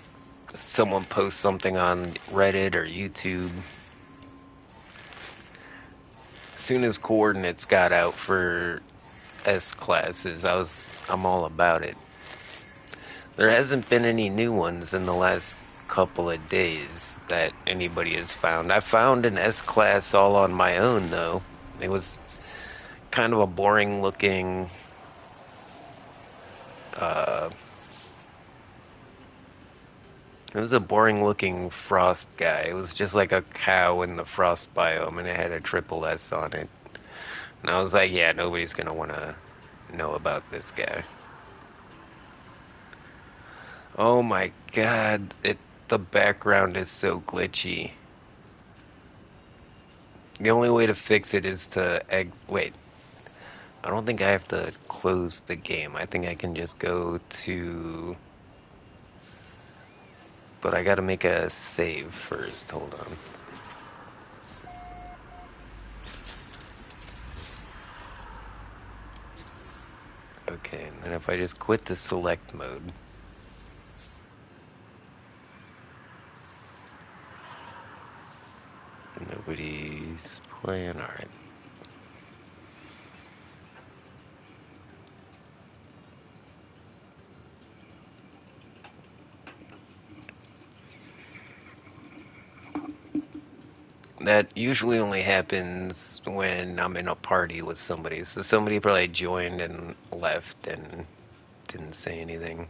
someone post something on Reddit or YouTube, as soon as coordinates got out for S classes, I'm all about it. There hasn't been any new ones in the last couple of days that anybody has found. I found an S class all on my own, though. It was kind of a boring looking it was a boring looking frost guy. It was just like a cow in the frost biome, and it had a triple S on it. And I was like, yeah, nobody's gonna want to know about this guy. Oh my god, the background is so glitchy. The only way to fix it is to wait. I don't think I have to close the game. I think I can just go to... But I gotta make a save first. Hold on. Okay, and then if I just quit the select mode... Nobody's playing. Alright. That usually only happens when I'm in a party with somebody. So somebody probably joined and left and didn't say anything.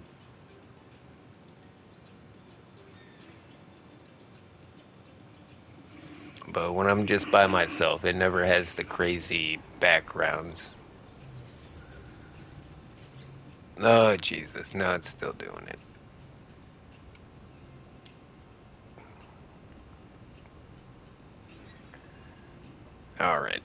But when I'm just by myself, it never has the crazy backgrounds. Oh, Jesus. No, it's still doing it. Alright.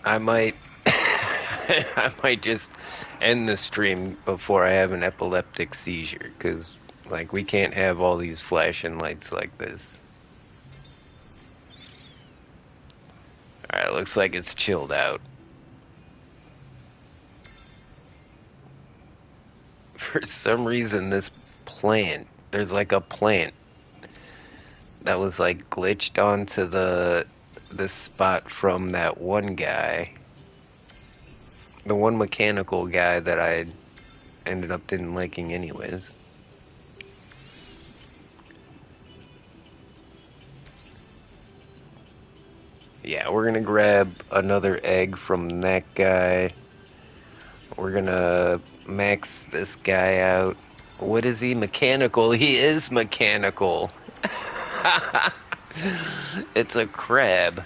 I might... I might just end the stream before I have an epileptic seizure, because, like, we can't have all these flashing lights like this. Alright, looks like it's chilled out. For some reason, this plant, there's like a plant that was like glitched onto this spot from that one guy. The one mechanical guy that I ended up didn't liking anyways. Yeah, we're gonna grab another egg from that guy. We're gonna max this guy out. What is he? Mechanical. He is mechanical. It's a crab.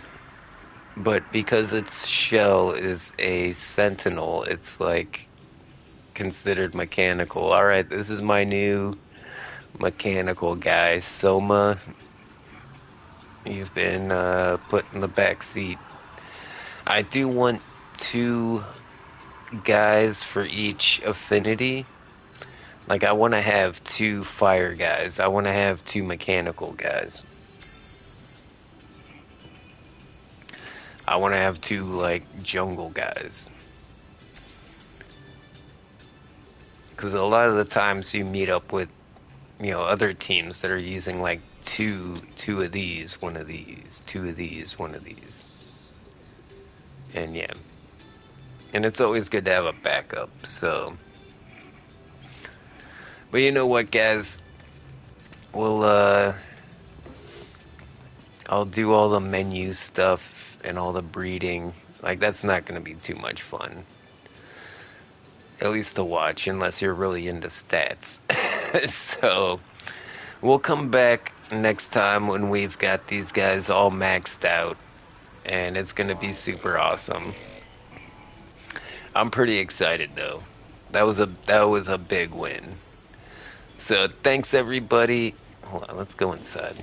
But because its shell is a sentinel, it's like considered mechanical. Alright, this is my new mechanical guy, Soma. You've been put in the back seat. I do want 2 guys for each affinity. Like, I want to have 2 fire guys. I want to have 2 mechanical guys. I want to have 2, like, jungle guys. Because a lot of the times you meet up with, you know, other teams that are using, like, two of these, one of these, 2 of these, one of these. And, yeah. And it's always good to have a backup, so... But you know what, guys? We'll, I'll do all the menu stuff and all the breeding. Like, that's not going to be too much fun. at least to watch, unless you're really into stats. So we'll come back next time when we've got these guys all maxed out, and it's gonna be super awesome. I'm pretty excited though. That was a big win. So thanks everybody. Hold on, let's go inside.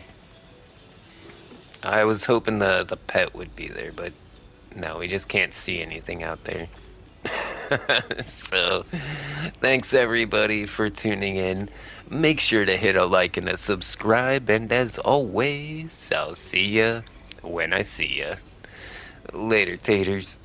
I was hoping the pet would be there, but no, we just can't see anything out there. So thanks everybody for tuning in. Make sure to hit a like and a subscribe, and as always, I'll see ya when I see ya. Later, taters.